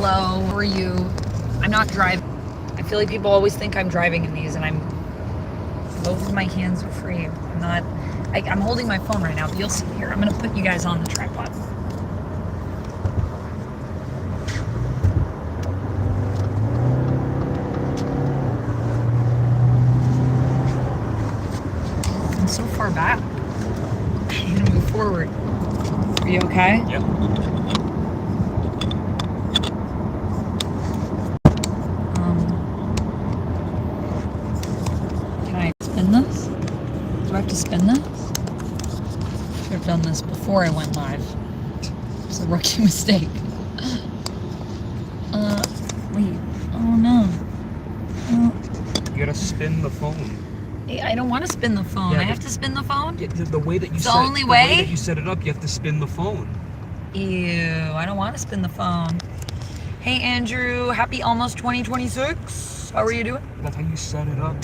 Hello, how are you? I'm not driving. I feel like people always think I'm driving in these, and both of my hands are free. I'm holding my phone right now, but you'll see here. I'm gonna put you guys on the tripod. I'm so far back. I need to move forward. Are you okay? Yep. Can I spin this? Do I have to spin this? Should have done this before I went live. It's a rookie mistake. Wait. Oh no. You gotta spin the phone. I don't want to spin the phone. Yeah, I have to spin the phone? Yeah, the way that you the only way? The way that you set it up, you have to spin the phone. Ew, I don't want to spin the phone. Hey Andrew, happy almost 2026. How are you doing? That's how you set it up.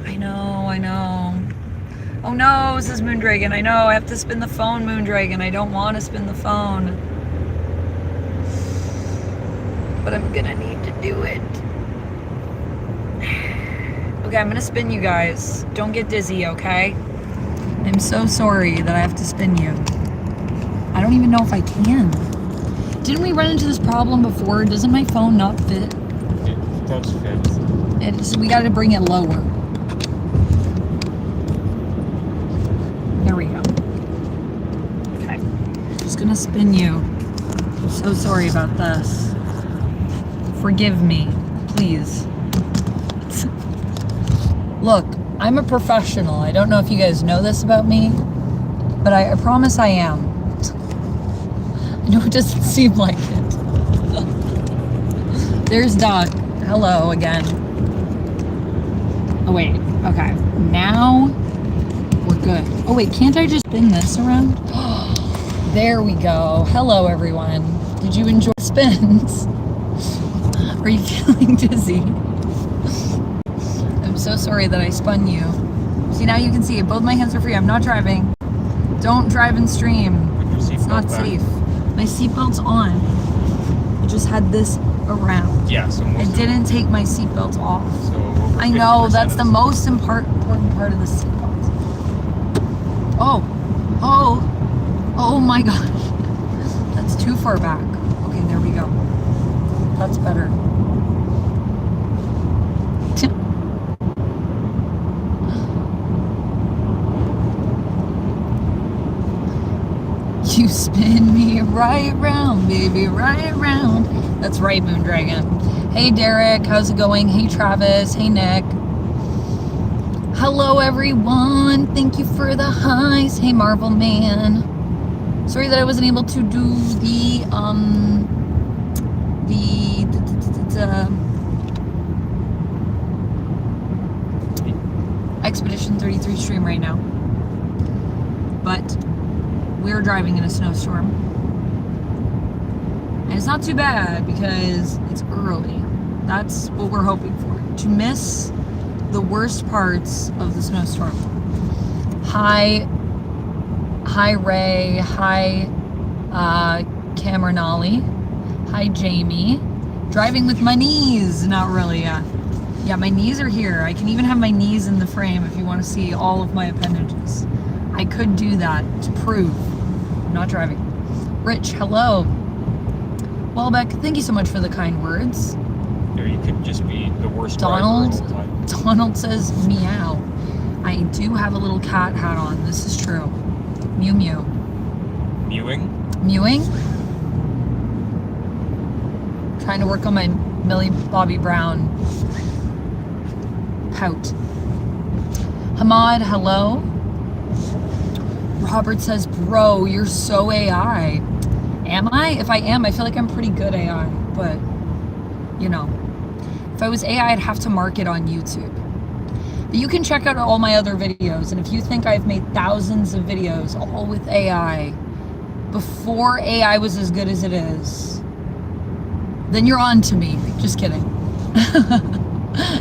I know. Oh no, says Moondragon. I know, I have to spin the phone, Moondragon. I don't want to spin the phone. But I'm gonna need to do it. Okay, I'm gonna spin you guys. Don't get dizzy, okay? I'm so sorry that I have to spin you. I don't even know if I can. Didn't we run into this problem before? Doesn't my phone not fit? It does fit. We gotta bring it lower. There we go. Okay. Just gonna spin you. So sorry about this. Forgive me, please. Look, I'm a professional. I don't know if you guys know this about me, but I promise I am. I know it doesn't seem like it. There's Doc. Hello again. Oh wait, okay. Now we're good. Oh wait, can't I just spin this around? There we go. Hello everyone. Did you enjoy spins? Are you feeling dizzy? I'm so sorry that I spun you. See, now you can see it. Both my hands are free. I'm not driving. Don't drive and stream. It's not safe. My seatbelt's on. I just had this around. Yeah, so I didn't take my seatbelt off. So I know, that's the most important part of the seatbelt. Oh my gosh. That's too far back. Okay, there we go. That's better. You spin me right round, baby, right round. That's right, Moondragon. Hey, Derek, how's it going? Hey, Travis. Hey, Nick. Hello, everyone. Thank you for the highs. Hey, Marvel Man. Sorry that I wasn't able to do the Expedition 33 stream right now. But we're driving in a snowstorm. And it's not too bad because it's early. That's what we're hoping for. To miss the worst parts of the snowstorm. Hi Ray. Hi Cameron Ollie. Hi Jamie. Driving with my knees. Not really, yeah. Yeah, my knees are here. I can even have my knees in the frame if you want to see all of my appendages. I could do that to prove I'm not driving. Rich, hello. Welbeck, thank you so much for the kind words. Or you could just be the worst Donald, driver of all time. Donald says meow. I do have a little cat hat on. This is true. Mew mew. Mewing? Mewing? Trying to work on my Millie Bobby Brown pout. Hamad, hello. Robert says, bro, you're so AI. Am I? If I am, I feel like I'm pretty good AI, but you know, if I was AI, I'd have to market on YouTube. But you can check out all my other videos, and if you think I've made thousands of videos all with AI before AI was as good as it is, then you're on to me. Just kidding.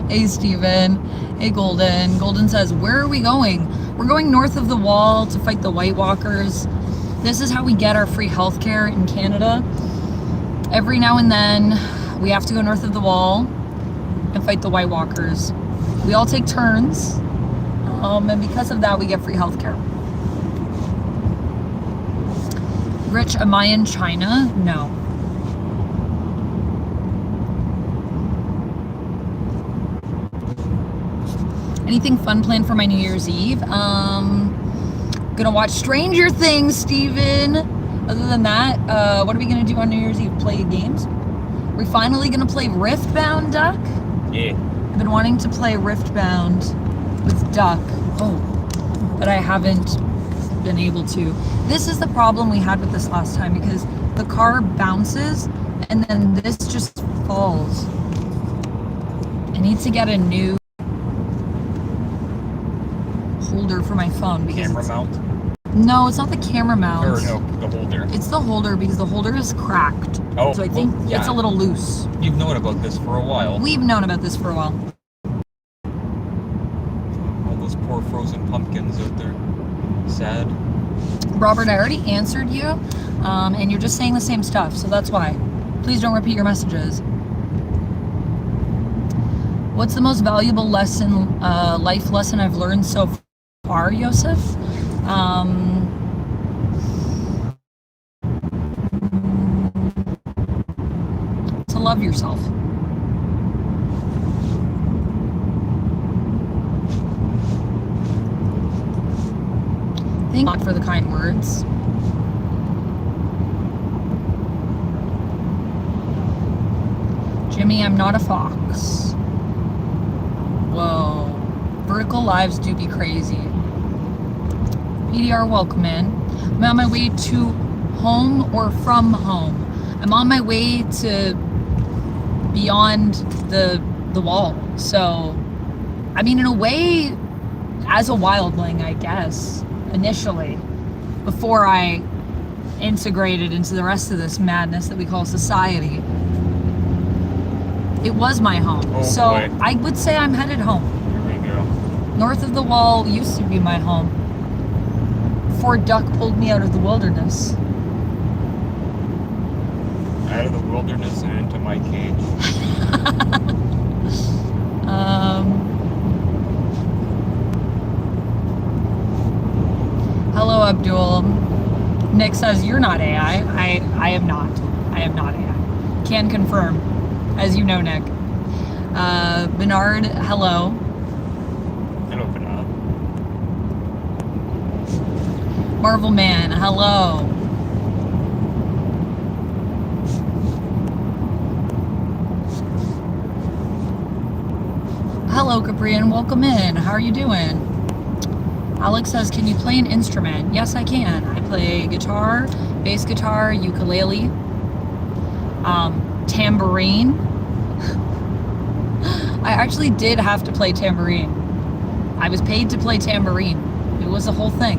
Hey, Steven. Hey, Golden. Golden says, where are we going? We're going north of the wall to fight the White Walkers. This is how we get our free healthcare in Canada. Every now and then, we have to go north of the wall and fight the White Walkers. We all take turns, and because of that, we get free healthcare. Rich, am I in China? No. Anything fun planned for my New Year's Eve? Gonna watch Stranger Things, Steven. Other than that, what are we gonna do on New Year's Eve? Play games? We're finally gonna play Riftbound, Duck? Yeah. I've been wanting to play Riftbound with Duck. Oh, but I haven't been able to. This is the problem we had with this last time because the car bounces and then this just falls. I need to get a new holder for my phone because Camera mount? No, it's not the camera mount. Or no, the holder. It's the holder because the holder is cracked. Oh, so I think well, yeah. it's a little loose. You've known about this for a while. We've known about this for a while. All those poor frozen pumpkins out there. Sad. Robert, I already answered you, and you're just saying the same stuff, so that's why. Please don't repeat your messages. What's the most valuable lesson, life lesson I've learned so far, Yosef? To love yourself. Thank God for the kind words. Jimmy, I'm not a fox. Whoa. Vertical lives do be crazy. PDR, welcome in. I'm on my way to home or from home. I'm on my way to beyond the wall. So, I mean, in a way, as a wildling, I guess, initially, before I integrated into the rest of this madness that we call society. It was my home. Oh, so boy. I would say I'm headed home. Here we go. North of the wall used to be my home. Before Duck pulled me out of the wilderness. Out of the wilderness and into my cage. Hello, Abdul. Nick says, you're not AI. I am not. I am not AI. Can confirm. As you know, Nick. Bernard, hello. Hello, Bernard. Marvel Man, hello. Hello, Capri, and welcome in. How are you doing? Alex says, can you play an instrument? Yes, I can. I play guitar, bass guitar, ukulele, tambourine. I actually did have to play tambourine. I was paid to play tambourine. It was a whole thing.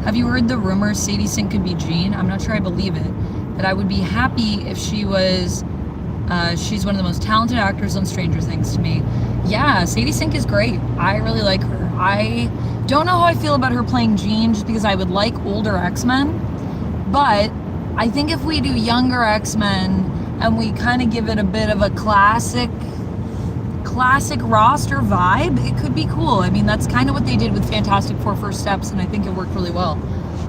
Have you heard the rumor Sadie Sink could be Jean? I'm not sure I believe it, but I would be happy if she was. She's one of the most talented actors on Stranger Things to me. Yeah, Sadie Sink is great. I really like her. I don't know how I feel about her playing Jean just because I would like older X-Men, but I think if we do younger X-Men and we kind of give it a bit of a classic roster vibe, it could be cool. I mean, that's kind of what they did with Fantastic Four First Steps, and I think it worked really well.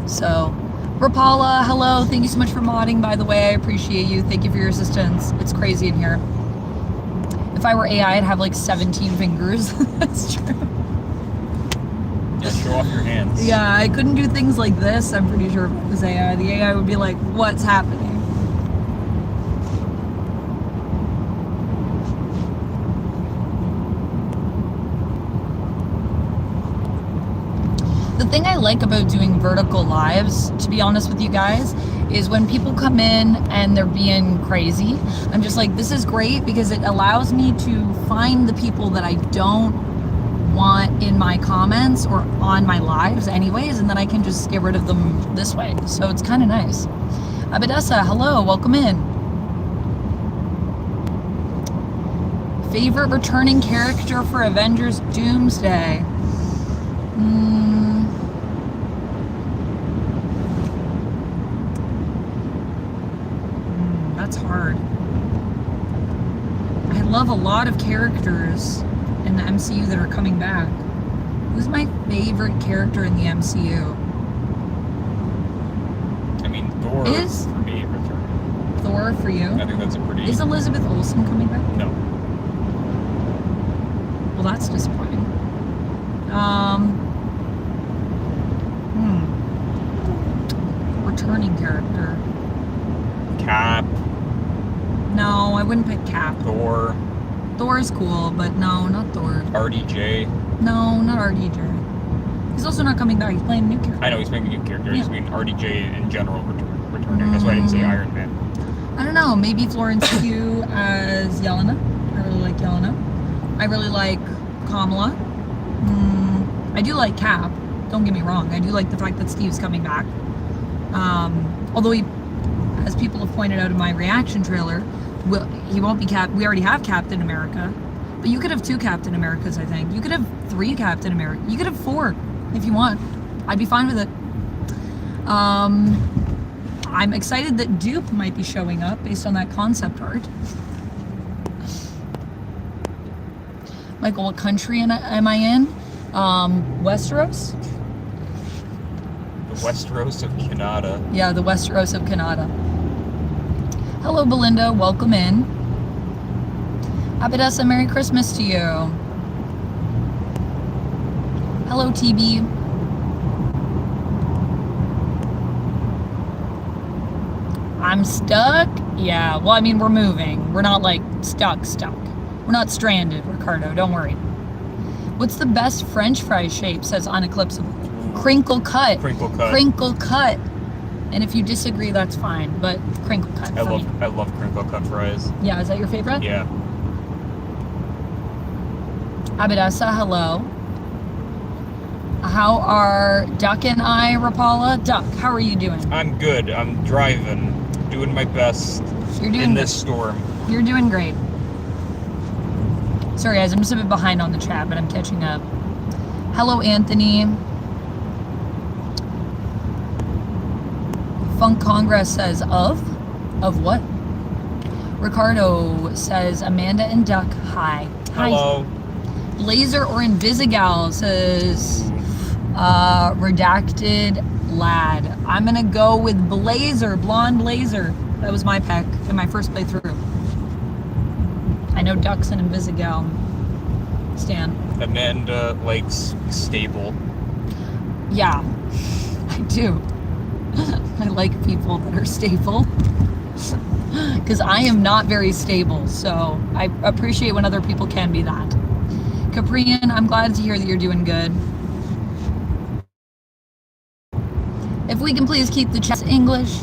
So, Rapala, hello. Thank you so much for modding, by the way. I appreciate you. Thank you for your assistance. It's crazy in here. If I were AI, I'd have like 17 fingers. That's true. Yeah, show off your hands. Yeah, I couldn't do things like this. I'm pretty sure if it was AI. The AI would be like, what's happening? The thing I like about doing vertical lives, to be honest with you guys, is when people come in and they're being crazy, I'm just like, this is great because it allows me to find the people that I don't want in my comments or on my lives anyways, and then I can just get rid of them this way. So it's kind of nice. Abedessa, hello, welcome in. Favorite returning character for Avengers Doomsday? That's hard. I love a lot of characters in the MCU that are coming back. Who's my favorite character in the MCU? I mean, Thor Is- for me returning. Thor for you? I think that's a pretty. Is Elizabeth Olsen coming back? No. Well, that's disappointing. Returning character. Cap, No, I wouldn't pick Cap. Thor, Thor's cool, but no, not Thor. RDJ. No, not RDJ. He's also not coming back. He's playing a new character. I know he's making a new character. I just Yeah. mean RDJ in general returning. That's why I didn't say Iron Man. I don't know. Maybe Florence Pugh as Yelena. I really like Yelena. I really like Kamala. I do like Cap. Don't get me wrong. I do like the fact that Steve's coming back. Although he, as people have pointed out in my reaction trailer, he won't be Cap. We already have Captain America. But you could have 2 Captain Americas, I think. You could have 3 Captain America. You could have 4 if you want. I'd be fine with it. I'm excited that Dupe might be showing up based on that concept art. Michael, what country am I in? Westeros? The Westeros of Canada. Yeah, the Westeros of Canada. Hello, Belinda. Welcome in. Abadessa, Merry Christmas to you. Hello, TB. I'm stuck? Yeah, well, I mean, we're moving. We're not, like, stuck. We're not stranded, Ricardo. Don't worry. What's the best French fry shape, says Uneclipsable? Crinkle cut. Crinkle cut. Crinkle cut. And if you disagree, that's fine, but crinkle cut I for me. love crinkle cut fries. Yeah, is that your favorite? Yeah. Abadessa, hello. How are Duck and I, Rapala? Duck, how are you doing? I'm good. I'm driving, doing my best You're doing in this storm. You're doing great. Sorry guys, I'm just a bit behind on the chat, but I'm catching up. Hello, Anthony. Funk Congress says, of what? Ricardo says, Amanda and Duck, hi. Hello. Blazer or Invisigal says, redacted lad. I'm gonna go with Blazer, blonde Blazer. That was my pick in my first playthrough. I know Ducks and Invisigal. Stan. Amanda likes stable. Yeah, I do. I like people that are stable. Because I am not very stable, so I appreciate when other people can be that. Caprian, I'm glad to hear that you're doing good. If we can please keep the chat English.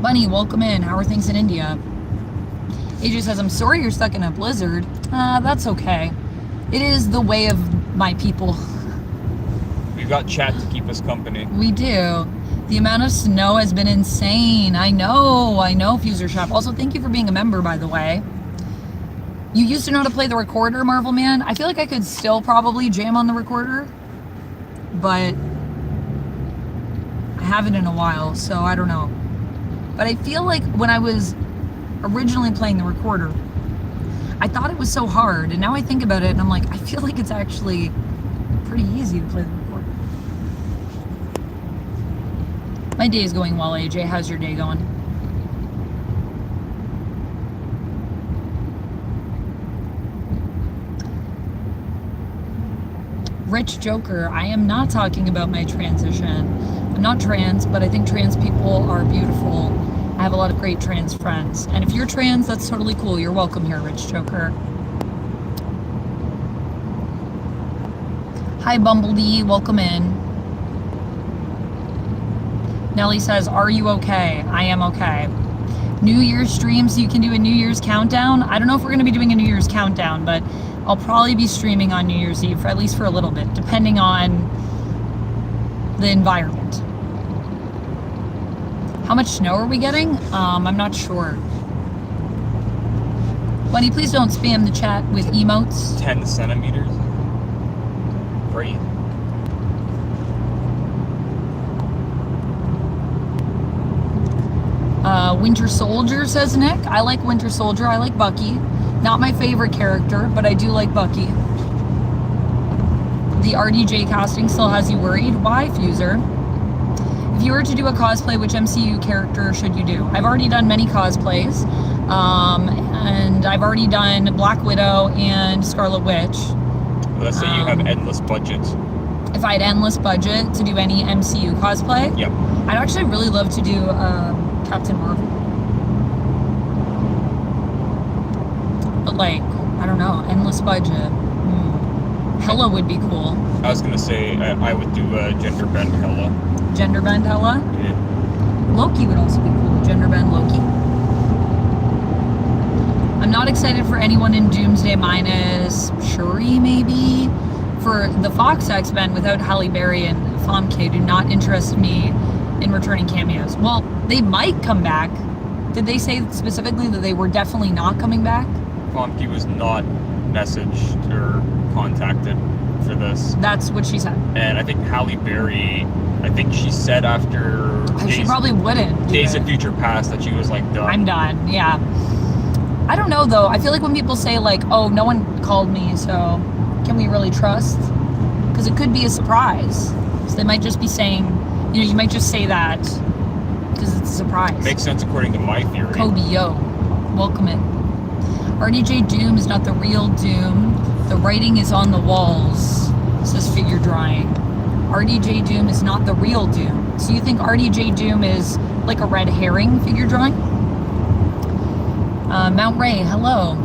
Bunny, welcome in. How are things in India? AJ says, I'm sorry you're stuck in a blizzard. That's okay. It is the way of my people. We've got chat to keep us company. We do. The amount of snow has been insane. I know, Fuser Shop. Also, thank you for being a member, by the way. You used to know how to play the recorder, Marvel Man. I feel like I could still probably jam on the recorder, but I haven't in a while, so I don't know. But I feel like when I was originally playing the recorder, I thought it was so hard, and now I think about it, and I'm like, I feel like it's actually pretty easy to play the recorder. My day is going well, AJ. How's your day going? Rich Joker, I am not talking about my transition. I'm not trans, but I think trans people are beautiful. I have a lot of great trans friends. And if you're trans, that's totally cool. You're welcome here, Rich Joker. Hi, Bumblebee. Welcome in. Nelly says, are you okay? I am okay. New Year's stream, so you can do a New Year's countdown. I don't know if we're going to be doing a New Year's countdown, but I'll probably be streaming on New Year's Eve, for at least for a little bit, depending on the environment. How much snow are we getting? I'm not sure. Bunny, please don't spam the chat with emotes. 10 centimeters. Great. Winter Soldier, says Nick. I like Winter Soldier. I like Bucky. Not my favorite character, but I do like Bucky. The RDJ casting still has you worried. Why, Fuser? If you were to do a cosplay, which MCU character should you do? I've already done many cosplays. And I've already done Black Widow and Scarlet Witch. Let's say you have endless budgets. If I had endless budget to do any MCU cosplay, Yep. I'd actually really love to do Captain Marvel. But like, I don't know, endless budget. Hella would be cool. I was gonna say I would do gender bend Hella. Gender bend Hella? Yeah. Loki would also be cool. Gender bend Loki. I'm not excited for anyone in Doomsday minus Shuri, maybe. For the Fox X-Men without Halle Berry and Famke do not interest me in returning cameos. Well, they might come back. Did they say specifically that they were definitely not coming back? Famke was not messaged or contacted for this. That's what she said. And I think Halle Berry, I think she said after She probably wouldn't. Days of Future Past that she was like done. I'm done, yeah. I don't know though. I feel like when people say like, oh, no one called me, so can we really trust? Because it could be a surprise. So they might just be saying, you know, you might just say that because it's a surprise. Makes sense according to my theory. Kobe, yo, welcome it. RDJ Doom is not the real Doom. The writing is on the walls, says Figure Drawing. RDJ Doom is not the real Doom. So you think RDJ Doom is like a red herring, Figure Drawing? Mount Ray, hello.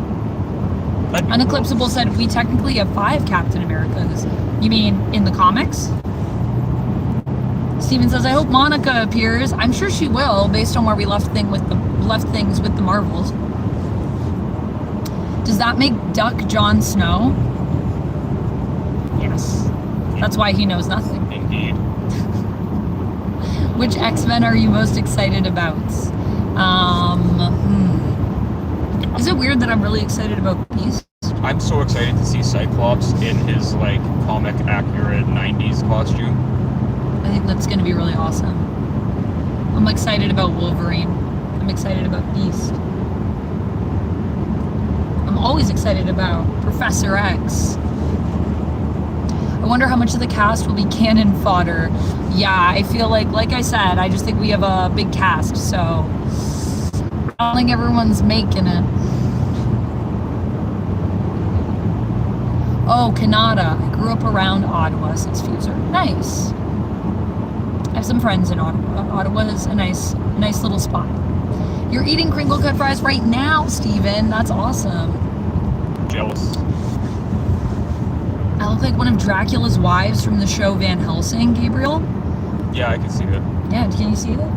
Uneclipsable said, we technically have 5 Captain Americas. You mean in the comics? Steven says, I hope Monica appears. I'm sure she will, based on where we left things with the Marvels. Does that make Duck Jon Snow? Yes. That's why he knows nothing. Indeed. Which X-Men are you most excited about? Is it weird that I'm really excited about Beast? I'm so excited to see Cyclops in his like comic accurate 90s costume. I think that's going to be really awesome. I'm excited about Wolverine. I'm excited about Beast. I'm always excited about Professor X. I wonder how much of the cast will be cannon fodder. Yeah, I feel like I said, I just think we have a big cast, so I don't think everyone's making it. Oh, Canada. I grew up around Ottawa, says Fuser. Nice. I have some friends in Ottawa. Ottawa is a nice little spot. You're eating crinkle cut fries right now, Steven. That's awesome. Jealous. I look like one of Dracula's wives from the show Van Helsing, Gabriel. Yeah, I can see that. Yeah, can you see that?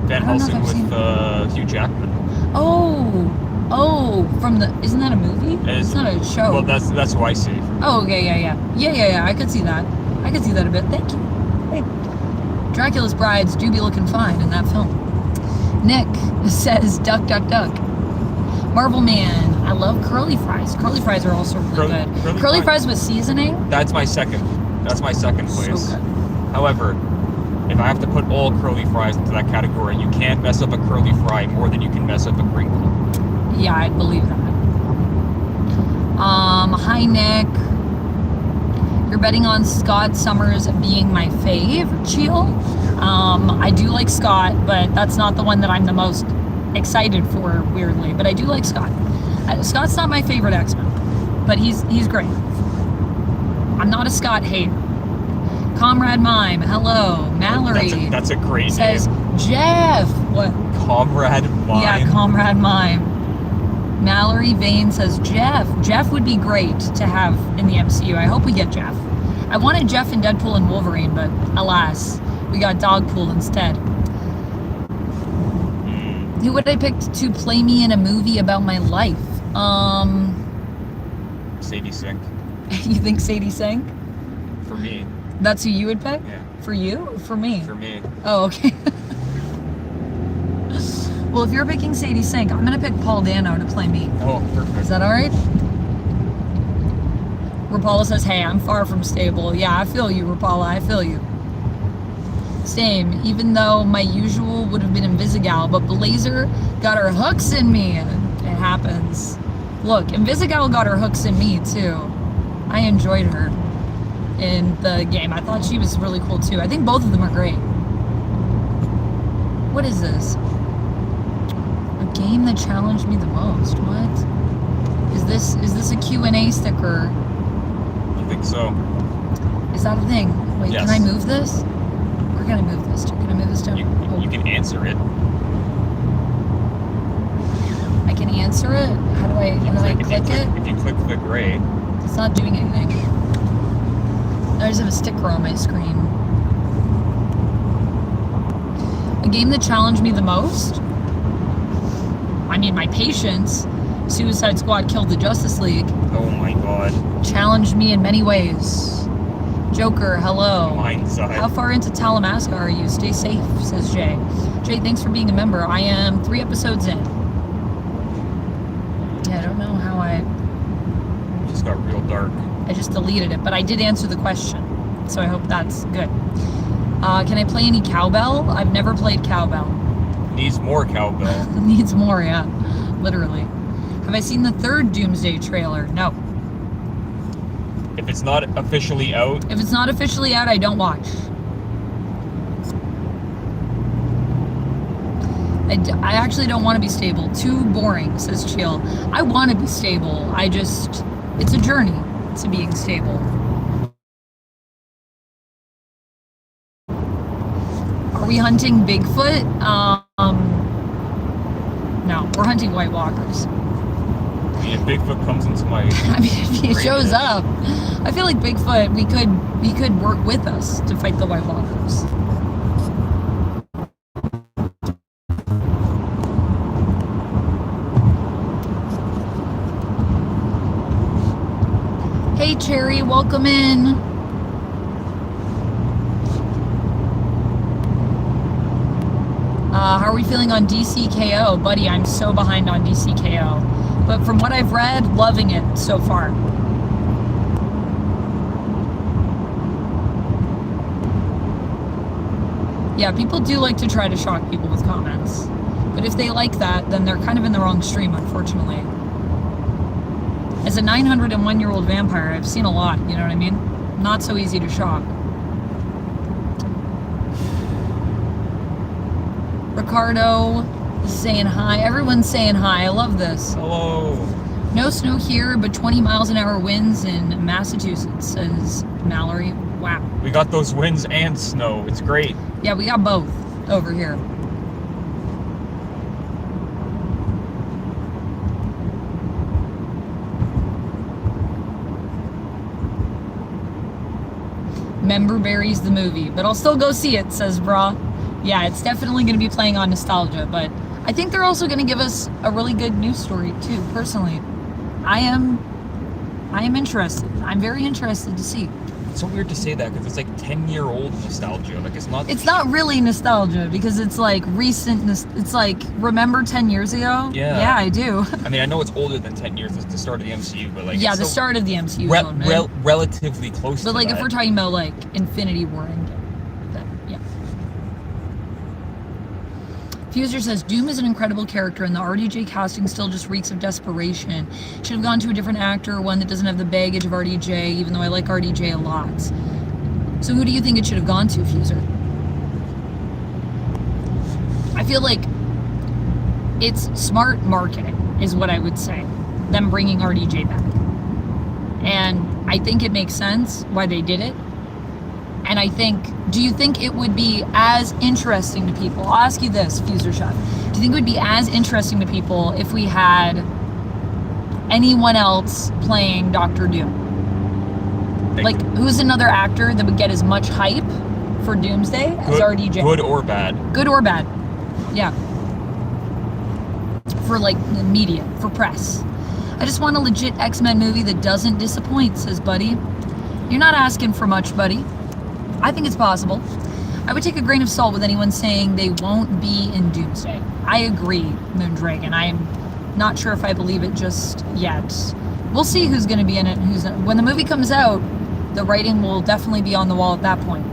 Van Helsing with Hugh Jackman. Oh, from the, isn't that a movie? It's not a show. Well, that's who I see. Oh, okay, yeah. I could see that. I could see that a bit. Thank you. Hey. Dracula's brides do be looking fine in that film. Nick says, duck, duck, duck. Marvel Man, I love curly fries. Curly fries are also really good. Curly fries with seasoning? That's my second place. So good. However, if I have to put all curly fries into that category, you can't mess up a curly fry more than you can mess up a crinkle. Yeah, I believe that. Hi Nick. You're betting on Scott Summers being my fave, Chill. I do like Scott, but that's not the one that I'm the most excited for, weirdly. But I do like Scott. Scott's not my favorite X-Men, but he's great. I'm not a Scott hater. Comrade Mime, hello. Mallory. That's a great says, name. Jeff. What? Comrade Mime. Yeah, Comrade Mime. Mallory Vane says, Jeff. Jeff would be great to have in the MCU. I hope we get Jeff. I wanted Jeff in Deadpool and Wolverine, but alas, we got Dogpool instead. Who would I pick to play me in a movie about my life? Sadie Sink. You think Sadie Sink? For me. That's who you would pick? Yeah. For you or for me? For me. Oh, okay. Well, if you're picking Sadie Sink, I'm going to pick Paul Dano to play me. Oh, perfect. Is that all right? Rapala says, hey, I'm far from stable. Yeah, I feel you, Rapala. I feel you. Same, even though my usual would have been Invisigal, but Blazer got her hooks in me. It happens. Look, Invisigal got her hooks in me too. I enjoyed her in the game. I thought she was really cool too. I think both of them are great. What is this? A game that challenged me the most. What? Is this a Q&A sticker? I think so. Is that a thing? Wait, yes. Can I move this? Where can I move this to? Can I move this down? You can answer it. I can answer it? How do I click it? If you click the gray. It's not doing anything. I just have a sticker on my screen. A game that challenged me the most? I mean, my patience. Suicide Squad killed the Justice League. Oh my god. Challenged me in many ways. Joker, hello. Mindset. How far into Talamasca are you? Stay safe, says Jay. Jay, thanks for being a member. I am 3 episodes in. Yeah, I don't know how It just got real dark. I just deleted it, but I did answer the question. So I hope that's good. Can I play any cowbell? I've never played cowbell. Needs more cowbell. Needs more, yeah. Literally. Have I seen the 3rd Doomsday trailer? No. If it's not officially out. If it's not officially out, I don't watch. I actually don't want to be stable. Too boring, says Chill. I want to be stable. It's a journey to being stable. Are we hunting Bigfoot? No, we're hunting White Walkers. I mean, if Bigfoot comes into my... I mean, if he shows up, I feel like Bigfoot, we could work with us to fight the White Walkers. Hey, Cherry, welcome in. How are we feeling on DCKO? Buddy, I'm so behind on DCKO. But from what I've read, loving it so far. Yeah, people do like to try to shock people with comments. But if they like that, then they're kind of in the wrong stream, unfortunately. As a 901-year-old vampire, I've seen a lot, you know what I mean? Not so easy to shock. Ricardo is saying hi. Everyone's saying hi. I love this. Hello. No snow here, but 20 miles an hour winds in Massachusetts, says Mallory. Wow. We got those winds and snow. It's great. Yeah, we got both over here. Member Berries the movie, but I'll still go see it, says Bra. Yeah, it's definitely going to be playing on nostalgia, but I think they're also going to give us a really good news story too, personally. I am interested. I'm very interested to see. It's so weird to say that because it's like 10-year-old nostalgia. Like it's not. It's not really nostalgia because it's like recent. It's like remember 10 years ago. Yeah. Yeah, I do. I mean, I know it's older than 10 years. It's the start of the MCU, but like. Yeah, it's the still start of the MCU. Relatively close. But to like that. if we're talking about like Infinity War Endgame, then yeah. Fuser says, Doom is an incredible character and the RDJ casting still just reeks of desperation. Should have gone to a different actor, one that doesn't have the baggage of RDJ, even though I like RDJ a lot. So who do you think it should have gone to, Fuser? I feel like it's smart marketing, is what I would say. Them bringing RDJ back. And I think it makes sense why they did it. And I think, do you think it would be as interesting to people? I'll ask you this, Fuser Shot. Do you think it would be as interesting to people if we had anyone else playing Doctor Doom? Like, who's another actor that would get as much hype for Doomsday as RDJ? Good or bad? Good or bad. Yeah. For, like, the media, for press. I just want a legit X-Men movie that doesn't disappoint, says Buddy. You're not asking for much, buddy. I think it's possible. I would take a grain of salt with anyone saying they won't be in Doomsday. I agree, Moondragon. I am not sure if I believe it just yet. We'll see who's going to be in it. When the movie comes out, the writing will definitely be on the wall at that point.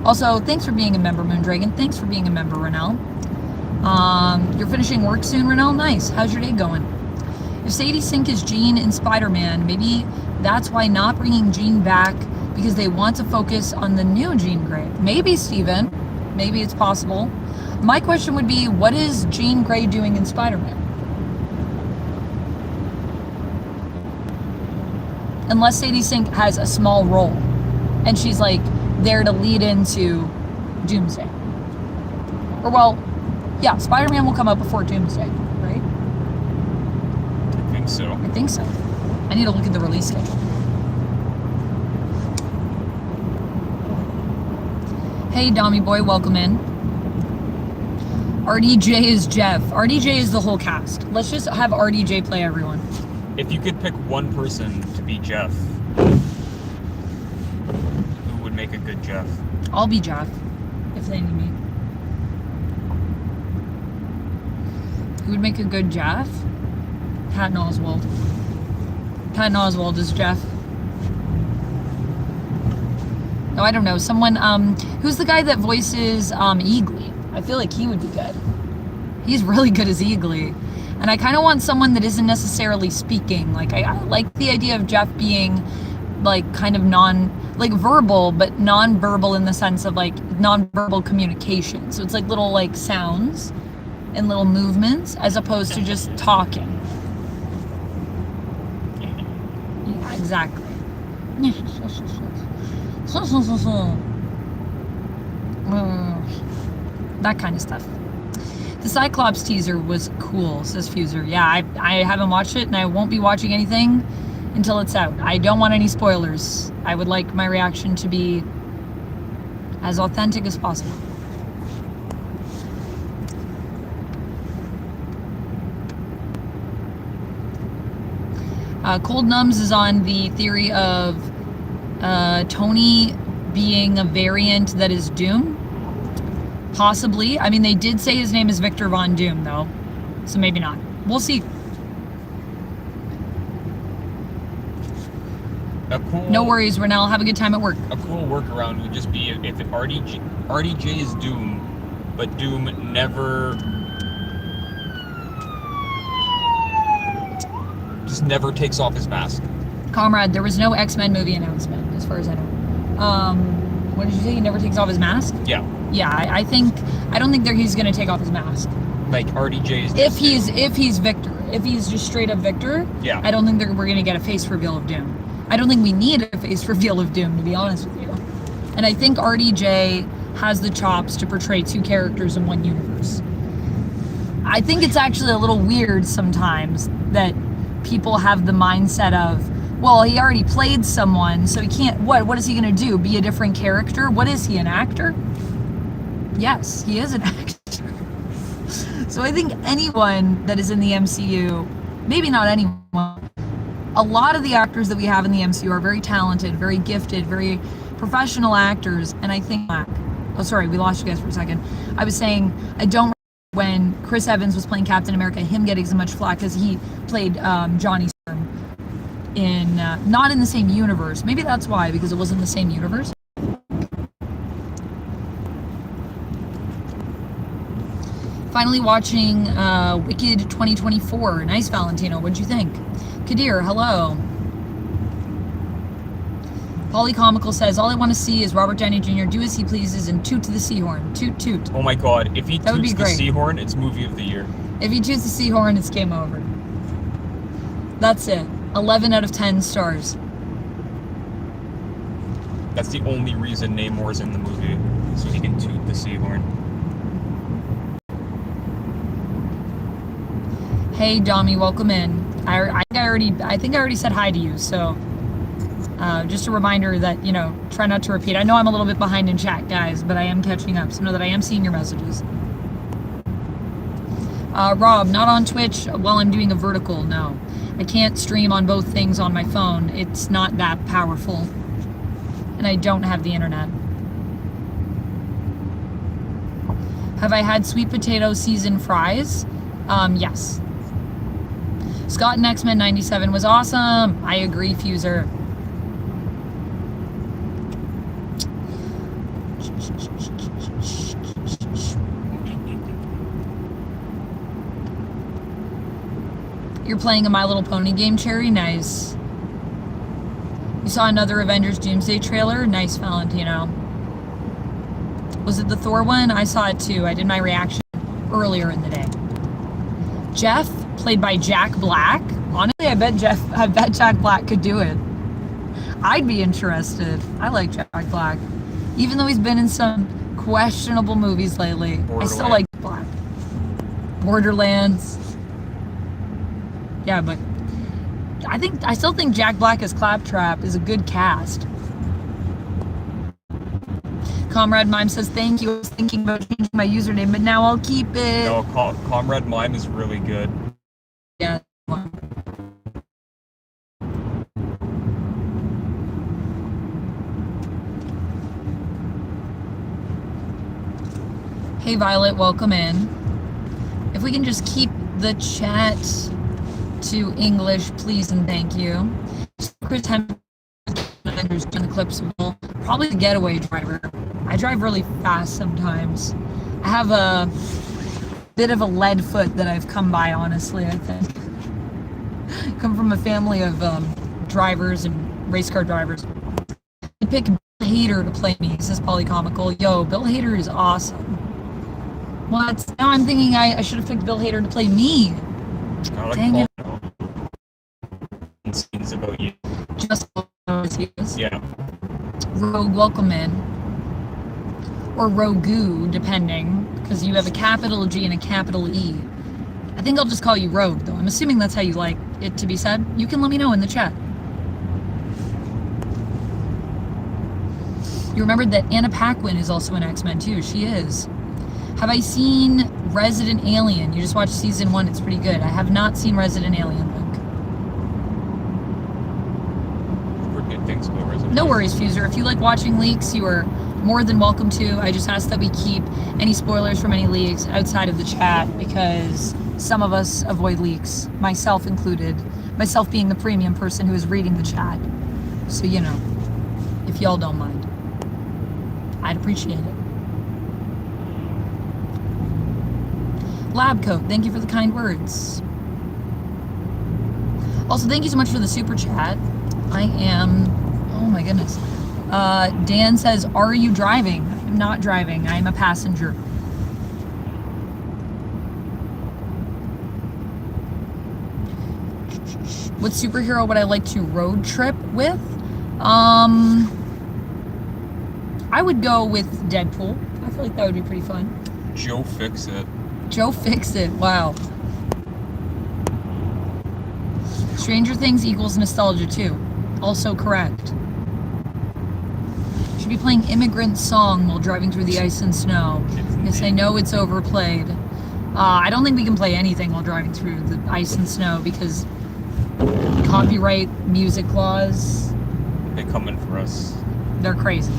Also, thanks for being a member, Moondragon. Thanks for being a member, Renell. You're finishing work soon, Renell? Nice. How's your day going? If Sadie Sink is Jean in Spider-Man, maybe that's why not bringing Jean back, because they want to focus on the new Jean Grey. Maybe, Steven. Maybe it's possible. My question would be, what is Jean Grey doing in Spider-Man? Unless Sadie Sink has a small role and she's like there to lead into Doomsday. Or well, yeah, Spider-Man will come out before Doomsday, right? I think so. I think so. I need to look at the release schedule. Hey, Dommy boy, welcome in. RDJ is Jeff. RDJ is the whole cast. Let's just have RDJ play everyone. If you could pick one person to be Jeff, who would make a good Jeff? I'll be Jeff, if they need me. Who would make a good Jeff? Patton Oswalt. Patton Oswalt is Jeff. No, I don't know. Someone, who's the guy that voices Eagly? I feel like he would be good. He's really good as Eagly. And I kind of want someone that isn't necessarily speaking. Like, I like the idea of Jeff being, like, kind of verbal, but non-verbal in the sense of, like, non-verbal communication. So it's, like, little, like, sounds and little movements as opposed to just talking. Yeah, exactly. That kind of stuff. The Cyclops teaser was cool, says Fuser. Yeah, I haven't watched it, and I won't be watching anything until it's out. I don't want any spoilers. I would like my reaction to be as authentic as possible. Cold Numbs is on the theory of Tony being a variant that is Doom. Possibly. I mean, they did say his name is Victor Von Doom, though. So maybe not. We'll see. No worries, Renell. Have a good time at work. A cool workaround would just be if RDJ is Doom, but Doom never takes off his mask. Comrade, there was no X-Men movie announcement, as far as I know. What did you say? He never takes off his mask? Yeah. Yeah, I don't think he's gonna take off his mask. Like RDJ is. If he's Victor, if he's just straight up Victor, yeah. I don't think we're gonna get a face reveal of Doom. I don't think we need a face reveal of Doom, to be honest with you. And I think RDJ has the chops to portray two characters in one universe. I think it's actually a little weird sometimes that people have the mindset of, well, he already played someone, so he can't, what is he gonna do? Be a different character? What is he, an actor? Yes, he is an actor. So I think anyone that is in the MCU, maybe not anyone, a lot of the actors that we have in the MCU are very talented, very gifted, very professional actors, and I think, oh sorry, we lost you guys for a second. I was saying, I don't remember when Chris Evans was playing Captain America, him getting so much flack because he played Johnny Storm in, not in the same universe. Maybe that's why, because it wasn't the same universe. Finally watching Wicked 2024. Nice, Valentino. What'd you think? Kadir, hello. Polycomical says, all I want to see is Robert Downey Jr. do as he pleases and toot to the seahorn. Toot, toot. Oh my god, if he toots the seahorn, it's movie of the year. If he toots the seahorn, it's game over. That's it. 11 out of 10 stars. That's the only reason Namor's in the movie, so he can toot the seahorn. Hey, Dommy, welcome in. I think I already said hi to you, so just a reminder that, you know, try not to repeat. I know I'm a little bit behind in chat, guys, but I am catching up, so know that I am seeing your messages. Rob, not on Twitch while I'm doing a vertical, no. I can't stream on both things on my phone. It's not that powerful. And I don't have the internet. Have I had sweet potato seasoned fries? Yes. Scott in X-Men 97 was awesome. I agree, Fuser. You're playing a My Little Pony game, Cherry? Nice. You saw another Avengers Doomsday trailer? Nice, Valentino. Was it the Thor one? I saw it too. I did my reaction earlier in the day. Jeff, played by Jack Black. Honestly, I bet Jack Black could do it. I'd be interested. I like Jack Black. Even though he's been in some questionable movies lately, I still like Black. Borderlands. Yeah, but I still think Jack Black as Claptrap is a good cast. Comrade Mime says, thank you. I was thinking about changing my username, but now I'll keep it. No, Comrade Mime is really good. Yeah. Hey Violet, welcome in. If we can just keep the chat to English, please and thank you. Chris Hemsworth in the clips will probably the getaway driver. I drive really fast sometimes. I have a bit of a lead foot that I've come by, honestly, I think. Come from a family of drivers and race car drivers. I pick Bill Hader to play me, says Polycomical. Yo, Bill Hader is awesome. What? Now I'm thinking I should have picked Bill Hader to play me. Dang it. Scenes about you. Just as he is. Yeah. Rogue, welcome in. Or Rogu, depending, because you have a capital G and a capital E. I think I'll just call you Rogue, though. I'm assuming that's how you like it to be said. You can let me know in the chat. You remembered that Anna Paquin is also an X-Men, too. She is. Have I seen Resident Alien? You just watched season 1. It's pretty good. I have not seen Resident Alien, Luke. Good things about Resident No worries, Fuser. If you like watching leaks, you are more than welcome to. I just ask that we keep any spoilers from any leaks outside of the chat because some of us avoid leaks, myself included. Myself being the premium person who is reading the chat. So, you know, if y'all don't mind, I'd appreciate it. Lab Coat, thank you for the kind words. Also, thank you so much for the super chat. I am, oh my goodness. Dan says, are you driving? I'm not driving, I am a passenger. What superhero would I like to road trip with? I would go with Deadpool. I feel like that would be pretty fun. Joe Fixit. Joe Fixit, wow. Stranger Things equals nostalgia too. Also correct. Should be playing Immigrant Song while driving through the ice and snow. Yes, I know it's overplayed. I don't think we can play anything while driving through the ice and snow because copyright music laws. They're coming for us. They're crazy.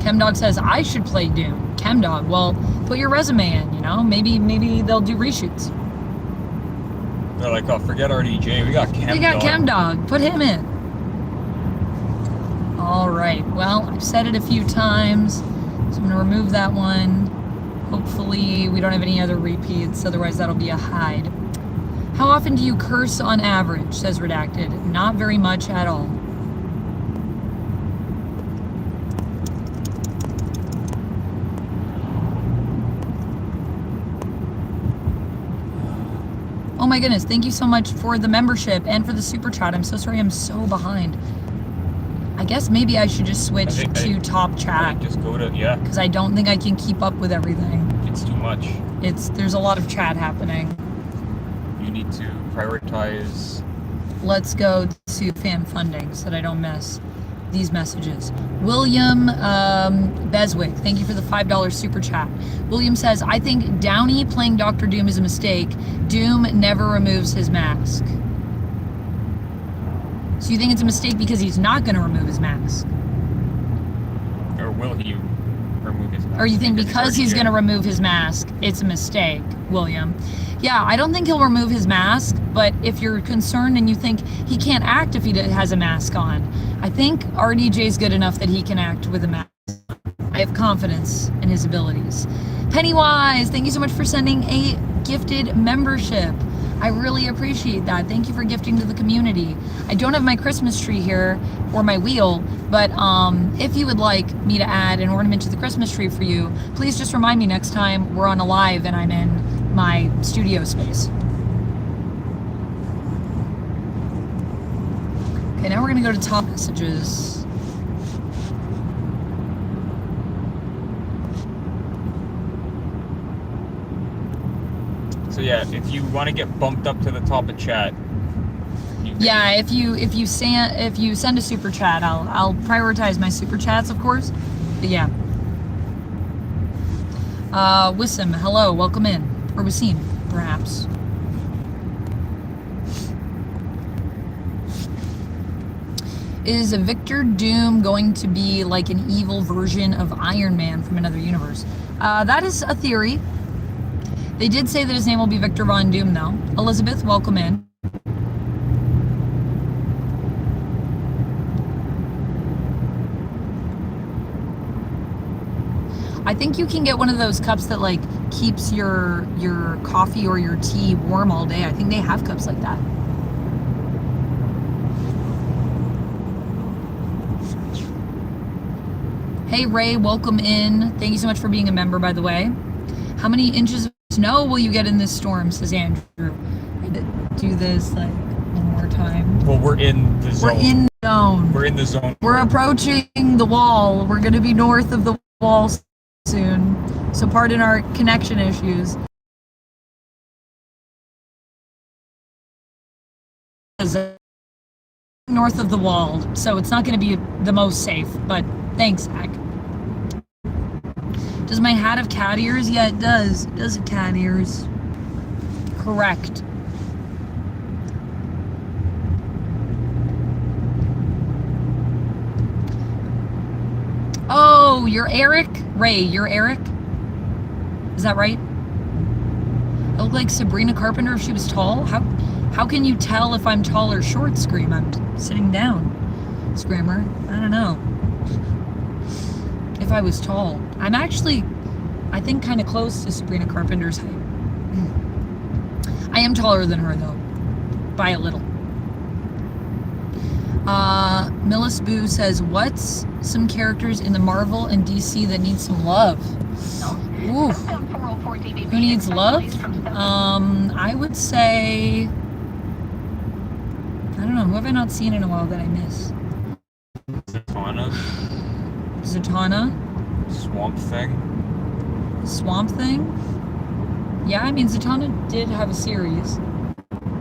Chemdog says, I should play Doom. Chemdog, well, put your resume in, you know? Maybe they'll do reshoots. They're like, oh, forget RDJ, we got Chemdog. We got Chemdog. Put him in. All right. Well, I've said it a few times, so I'm going to remove that one. Hopefully we don't have any other repeats, otherwise that'll be a hide. How often do you curse on average, says Redacted? Not very much at all. Oh my goodness, thank you so much for the membership and for the super chat. I'm so sorry I'm so behind. I guess maybe I should just switch to top chat. Just go to, yeah. Because I don't think I can keep up with everything. It's too much. There's a lot of chat happening. You need to prioritize. Let's go to fan funding so that I don't miss these messages. William Beswick, thank you for the $5 super chat. William says, I think Downey playing Dr. Doom is a mistake. Doom never removes his mask. So you think it's a mistake because he's not going to remove his mask? Or will he remove his mask? Or you think because he's going to remove his mask, it's a mistake, William? Yeah, I don't think he'll remove his mask, but if you're concerned and you think he can't act if he has a mask on, I think RDJ is good enough that he can act with a mask. I have confidence in his abilities. Pennywise, thank you so much for sending a gifted membership. I really appreciate that. Thank you for gifting to the community. I don't have my Christmas tree here or my wheel, but if you would like me to add an ornament to the Christmas tree for you, please just remind me next time we're on a live and I'm in my studio space. Okay, now we're gonna go to top messages. So yeah, if you want to get bumped up to the top of chat, yeah, if you send a super chat, I'll prioritize my super chats, of course. But yeah. Wissam, hello, welcome in, or Wasim, perhaps. Is Victor Doom going to be like an evil version of Iron Man from another universe? That is a theory. They did say that his name will be Victor Von Doom, though. Elizabeth, welcome in. I think you can get one of those cups that like keeps your coffee or your tea warm all day. I think they have cups like that. Hey Ray, welcome in. Thank you so much for being a member, by the way. How many inches of snow will you get in this storm, says Andrew. I had to do this like one more time. well, we're in the zone. We're in the zone. We're in the zone. We're approaching the wall. We're going to be north of the wall soon. So pardon our connection issues. North of the wall, so it's not going to be the most safe, but thanks, Zach. Does my hat have cat ears? Yeah, it does. It does have cat ears. Correct. Oh, you're Eric? Ray, you're Eric? Is that right? I look like Sabrina Carpenter if she was tall. How can you tell if I'm tall or short, Scream? I'm sitting down, Screamer. I don't know. If I was tall. I'm actually, I think, kind of close to Sabrina Carpenter's height. I am taller than her, though. By a little. Millis Boo says, what's some characters in the Marvel and DC that need some love? Ooh. Who needs love? I would say, I don't know, who have I not seen in a while that I miss? Zatanna? Swamp Thing? Swamp Thing? Yeah, I mean, Zatanna did have a series.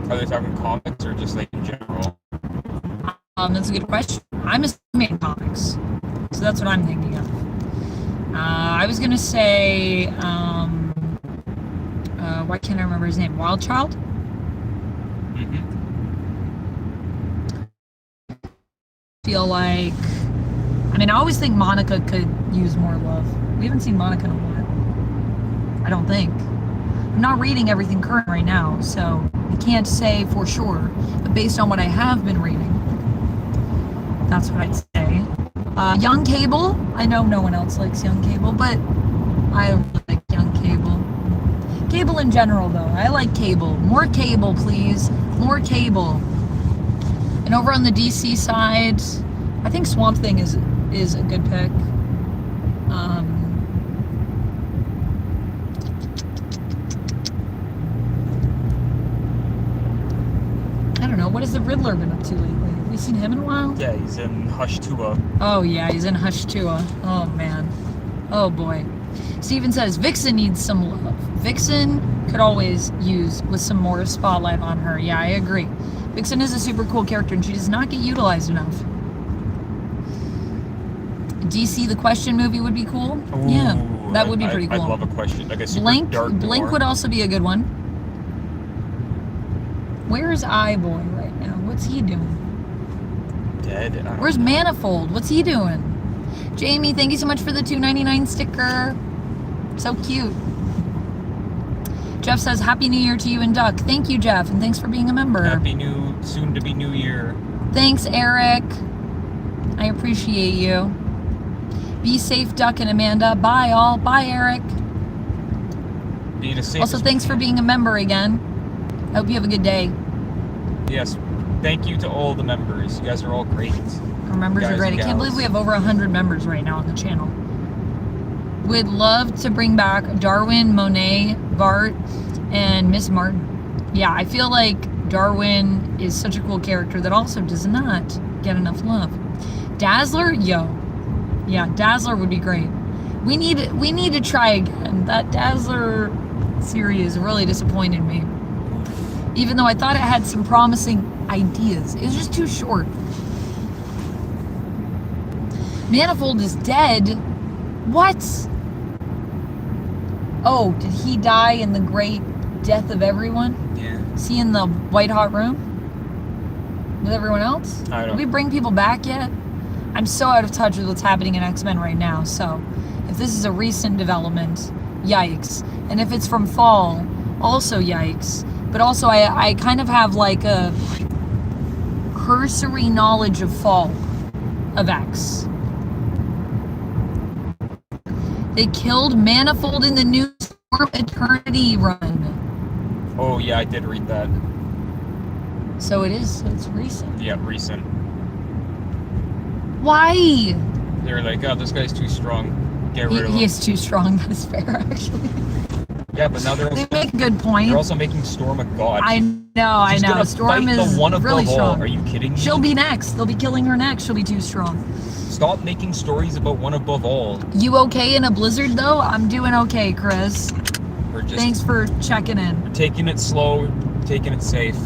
Are they talking comics or just like in general? That's a good question. I'm assuming comics. So that's what I'm thinking of. I was gonna say, why can't I remember his name? Wild Child? Mm-hmm. Feel like, I mean, I always think Monica could use more love. We haven't seen Monica in a while. I don't think. I'm not reading everything current right now, so I can't say for sure. But based on what I have been reading, that's what I'd say. Young Cable. I know no one else likes Young Cable, but I like Young Cable. Cable in general, though. I like Cable. More Cable, please. More Cable. And over on the DC side, I think Swamp Thing is a good pick. I don't know. What has the Riddler been up to lately? Have we seen him in a while? Yeah, he's in Hush Tua. Oh, yeah, he's in Hush Tua. Oh, man. Oh, boy. Steven says, Vixen needs some love. Vixen could always use with some more spotlight on her. Yeah, I agree. Vixen is a super cool character, and she does not get utilized enough. DC The Question movie would be cool. Ooh, yeah, that would be pretty cool. I'd love a question. Like a super Blink, dark Blink noir. would also be a good one. Where is iBoy right now? What's he doing? Dead. I don't Where's know. Manifold? What's he doing? Jamie, thank you so much for the $2.99 sticker. So cute. Jeff says, Happy New Year to you and Duck. Thank you, Jeff, and thanks for being a member. Happy new, soon to be New Year. Thanks, Eric. I appreciate you. Be safe, Duck and Amanda. Bye, all. Bye, Eric. Being a safe. Also, thanks for being a member again. I hope you have a good day. Yes. Thank you to all the members. You guys are all great. Our members are great. I can't believe we have over 100 members right now on the channel. Would love to bring back Darwin, Monet, Bart, and Miss Martin. Yeah, I feel like Darwin is such a cool character that also does not get enough love. Dazzler, yo. Yeah, Dazzler would be great. We need to try again. That Dazzler series really disappointed me. Even though I thought it had some promising ideas. It was just too short. Manifold is dead. What? Oh, did he die in the great death of everyone? Yeah. Is he in the white hot room with everyone else? I don't. Did we bring people back yet? I'm so out of touch with what's happening in X-Men right now, so if this is a recent development, yikes. And if it's from fall, also yikes. But also I kind of have like a cursory knowledge of fall of X. They killed Manifold in the new Storm Eternity run. Oh yeah, I did read that. So it is. So it's recent. Yeah, recent. Why? They were like, oh, this guy's too strong. Get rid of him. He is too strong. That is fair, actually. Yeah, but now they're They make a good point. they're also making Storm a god. I know. She's gonna Storm fight is the one above really all. strong. Are you kidding me? She'll be next. They'll be killing her next. She'll be too strong. Stop making stories about one above all. You okay in a blizzard, though? I'm doing okay, Chris. We're just Thanks for checking in. taking it slow, taking it safe.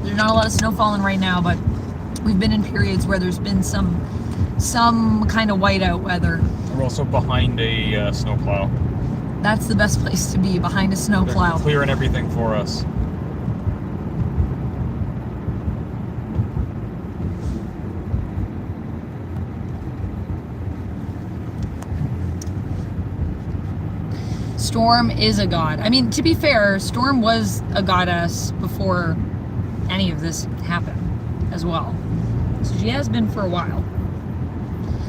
There's not a lot of snow falling right now, but we've been in periods where there's been some kind of whiteout weather. We're also behind a snowplow. That's the best place to be, behind a They're snowplow. clearing everything for us. Storm is a god. I mean, to be fair, Storm was a goddess before any of this happened as well. So she has been for a while.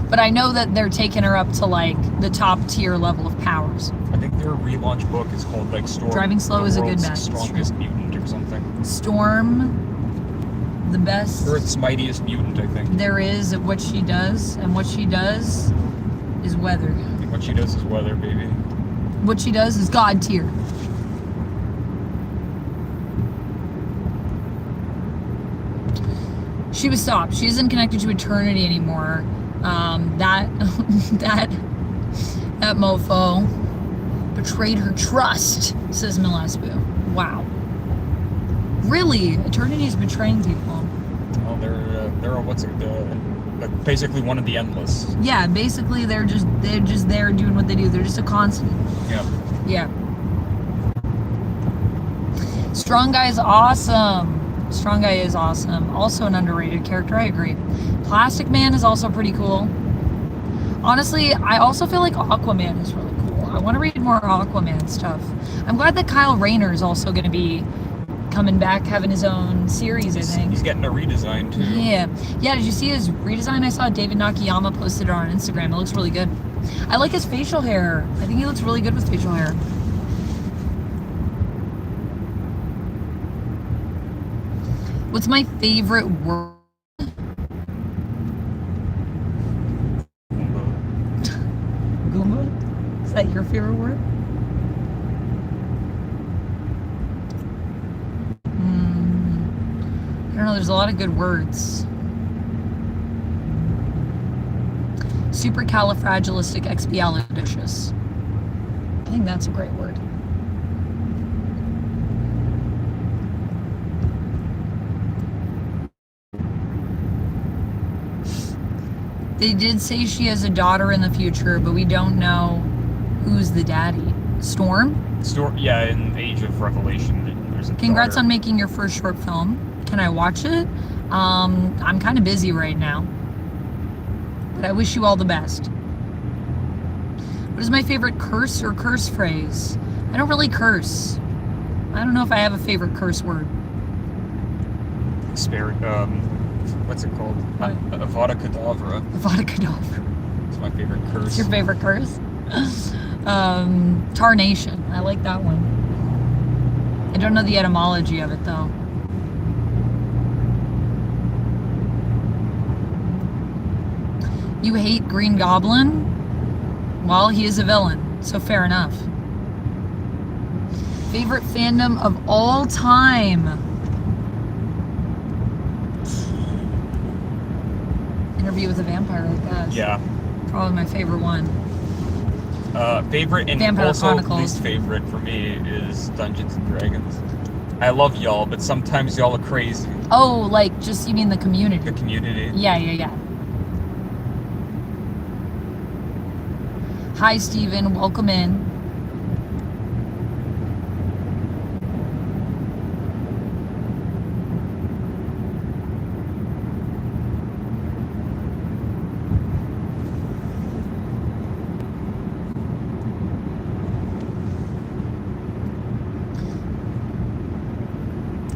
But I know that they're taking her up to like the top tier level of powers. I think their relaunch book is called like Storm. Driving Slow the is a good World's bet. It's Strongest Mutant or something. Storm, the best Earth's mightiest mutant, I think. there is at what she does, and what she does is weather. I think what she does is weather, baby. What she does is god tier. She was stopped. She isn't connected to eternity anymore. That mofo betrayed her trust, says Milesbu. Wow. Really? Eternity is betraying people. Oh, they're what's it? Like basically one of the endless. Yeah, basically they're just there doing what they do. They're just a constant. Yeah. Yeah. Strong Guy is awesome. Strong Guy is awesome. Also an underrated character, I agree. Plastic Man is also pretty cool. Honestly, I also feel like Aquaman is really cool. I want to read more Aquaman stuff. I'm glad that Kyle Rayner is also going to be coming back, having his own series, I think. He's getting a redesign too. Yeah. Yeah, did you see his redesign? I saw David Nakayama posted it on Instagram. It looks really good. I like his facial hair. I think he looks really good with facial hair. What's my favorite word? Goomba? Is that your favorite word? I don't know, there's a lot of good words. Supercalifragilisticexpialidocious. I think that's a great word. They did say she has a daughter in the future, but we don't know who's the daddy. Storm? Storm, yeah, in Age of Revelation, there's a Congrats daughter. on making your first short film. Can I watch it? I'm kind of busy right now. But I wish you all the best. What is my favorite curse or curse phrase? I don't really curse. I don't know if I have a favorite curse word. What's it called? What? Avada Kedavra. Avada Kedavra. my favorite curse. What's your favorite curse? Tarnation. I like that one. I don't know the etymology of it though. You hate Green Goblin? Well, he is a villain, so fair enough. Favorite fandom of all time? Interview with a Vampire, I guess. Yeah. Probably my favorite one. Favorite and Vampire also Chronicles. least favorite for me is Dungeons and Dragons. I love y'all, but sometimes y'all are crazy. Oh, like, just, you mean the community? The community. Yeah. Hi, Steven. Welcome in.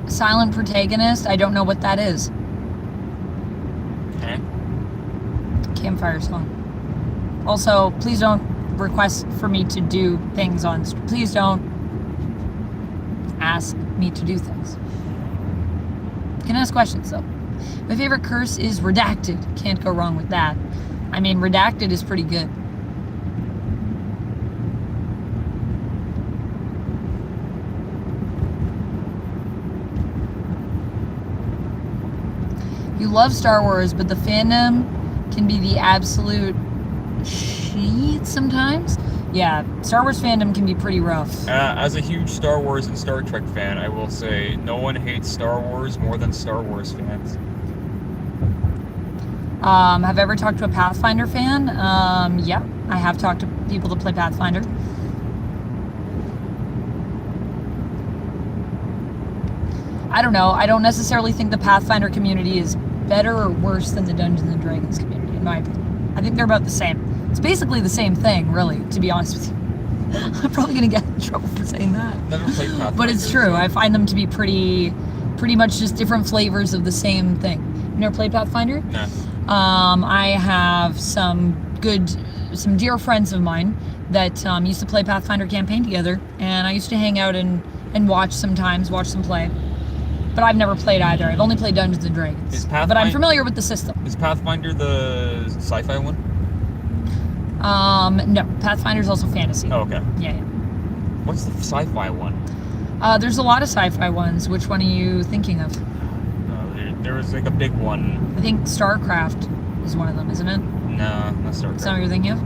Silent protagonist. I don't know what that is. Okay. Campfire song. Also, please don't request for me to do things on. Please don't ask me to do things. You can ask questions though. My favorite curse is redacted. Can't go wrong with that. I mean, redacted is pretty good. You love Star Wars, but the fandom can be the absolute shit sometimes. Yeah, Star Wars fandom can be prety rough. As a huge Star Wars and Star Trek fan, I will say no one hates Star Wars more than Star Wars fans. Have I ever talked to a Pathfinder fan? Yeah, I have talked to people that play Pathfinder. I don't know. I don't necessarily think the Pathfinder community is better or worse than the Dungeons and Dragons community, in my opinion. I think they're about the same. It's basically the same thing, really, to be honest with you. I'm probably going to get in trouble for saying that. Never played Pathfinder. But it's true. I find them to be pretty much just different flavors of the same thing. You never played Pathfinder? No. I have some dear friends of mine that used to play Pathfinder campaign together, and I used to hang out and watch them play. But I've never played either. I've only played Dungeons and Dragons. But I'm familiar with the system. Is Pathfinder the sci-fi one? No. Pathfinder's also fantasy. Oh, okay. Yeah. What's the sci-fi one? There's a lot of sci-fi ones. Which one are you thinking of? There was like a big one. I think StarCraft is one of them, isn't it? No, not StarCraft. That's not what you're thinking of?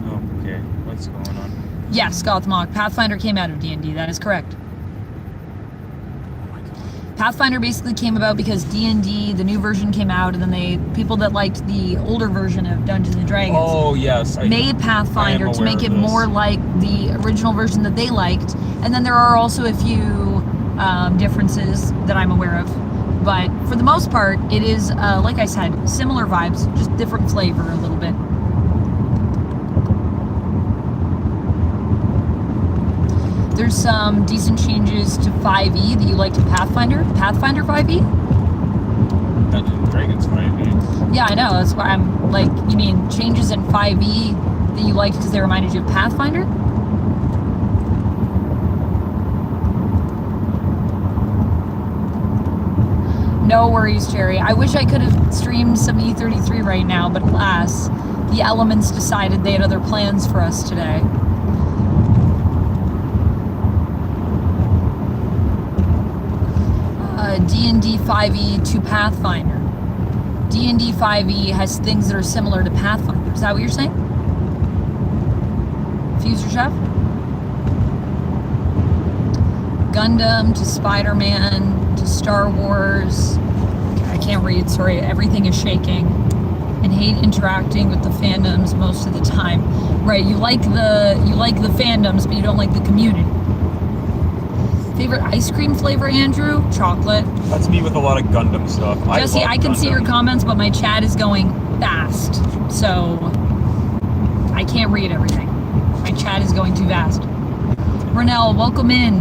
Oh, okay. What's going on? Yes, Gothmog. Pathfinder came out of D&D. That is correct. Pathfinder basically came about because D&D, the new version came out, and then people that liked the older version of Dungeons and Dragons made Pathfinder to make it more like the original version that they liked. And then there are also a few differences that I'm aware of. But for the most part, it is, like I said, similar vibes, just different flavor a little bit. There's some decent changes to 5e that you like to Pathfinder. Pathfinder 5e? Dungeons and Dragons 5e. Yeah, I know. That's why I'm like, you mean changes in 5e that you liked because they reminded you of Pathfinder? No worries, Jerry. I wish I could have streamed some E33 right now, but alas, the elements decided they had other plans for us today. D&D 5e to Pathfinder. D&D 5e has things that are similar to Pathfinder. Is that what you're saying? Fuser Chef? Gundam to Spider-Man to Star Wars. I can't read, sorry, everything is shaking. And hate interacting with the fandoms most of the time. Right, you like the fandoms, but you don't like the community. Favorite ice cream flavor, Andrew? Chocolate. That's me with a lot of Gundam stuff. Jesse, I can see your comments, but my chat is going fast. So I can't read everything. My chat is going too fast. Renell, welcome in.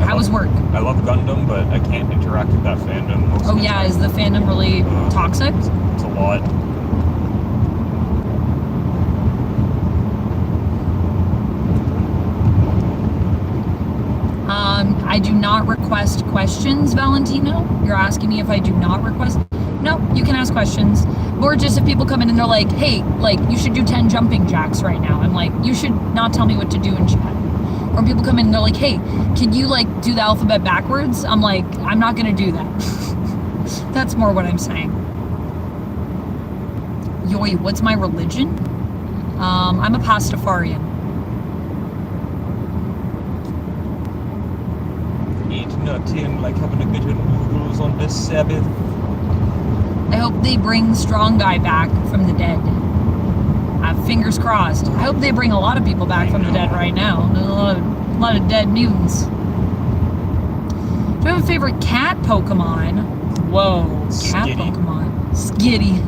How was work? I love Gundam, but I can't interact with that fandom. Oh yeah, is the fandom really toxic? It's a lot. I do not request questions, Valentino. You're asking me if I do not request. No, you can ask questions. Or just if people come in and they're like, hey, like, you should do 10 jumping jacks right now. I'm like, you should not tell me what to do in chat. Or people come in and they're like, hey, can you, like, do the alphabet backwards? I'm like, I'm not going to do that. That's more what I'm saying. Yoi, what's my religion? I'm a Pastafarian. Eat nothing like having a good noodles on this Sabbath. I hope they bring Strong Guy back from the dead. Fingers crossed. I hope they bring a lot of people back from the dead right now. There's a lot of dead mutants. Do you have a favorite cat Pokemon? Whoa, cat Skitty. Pokemon. Skitty.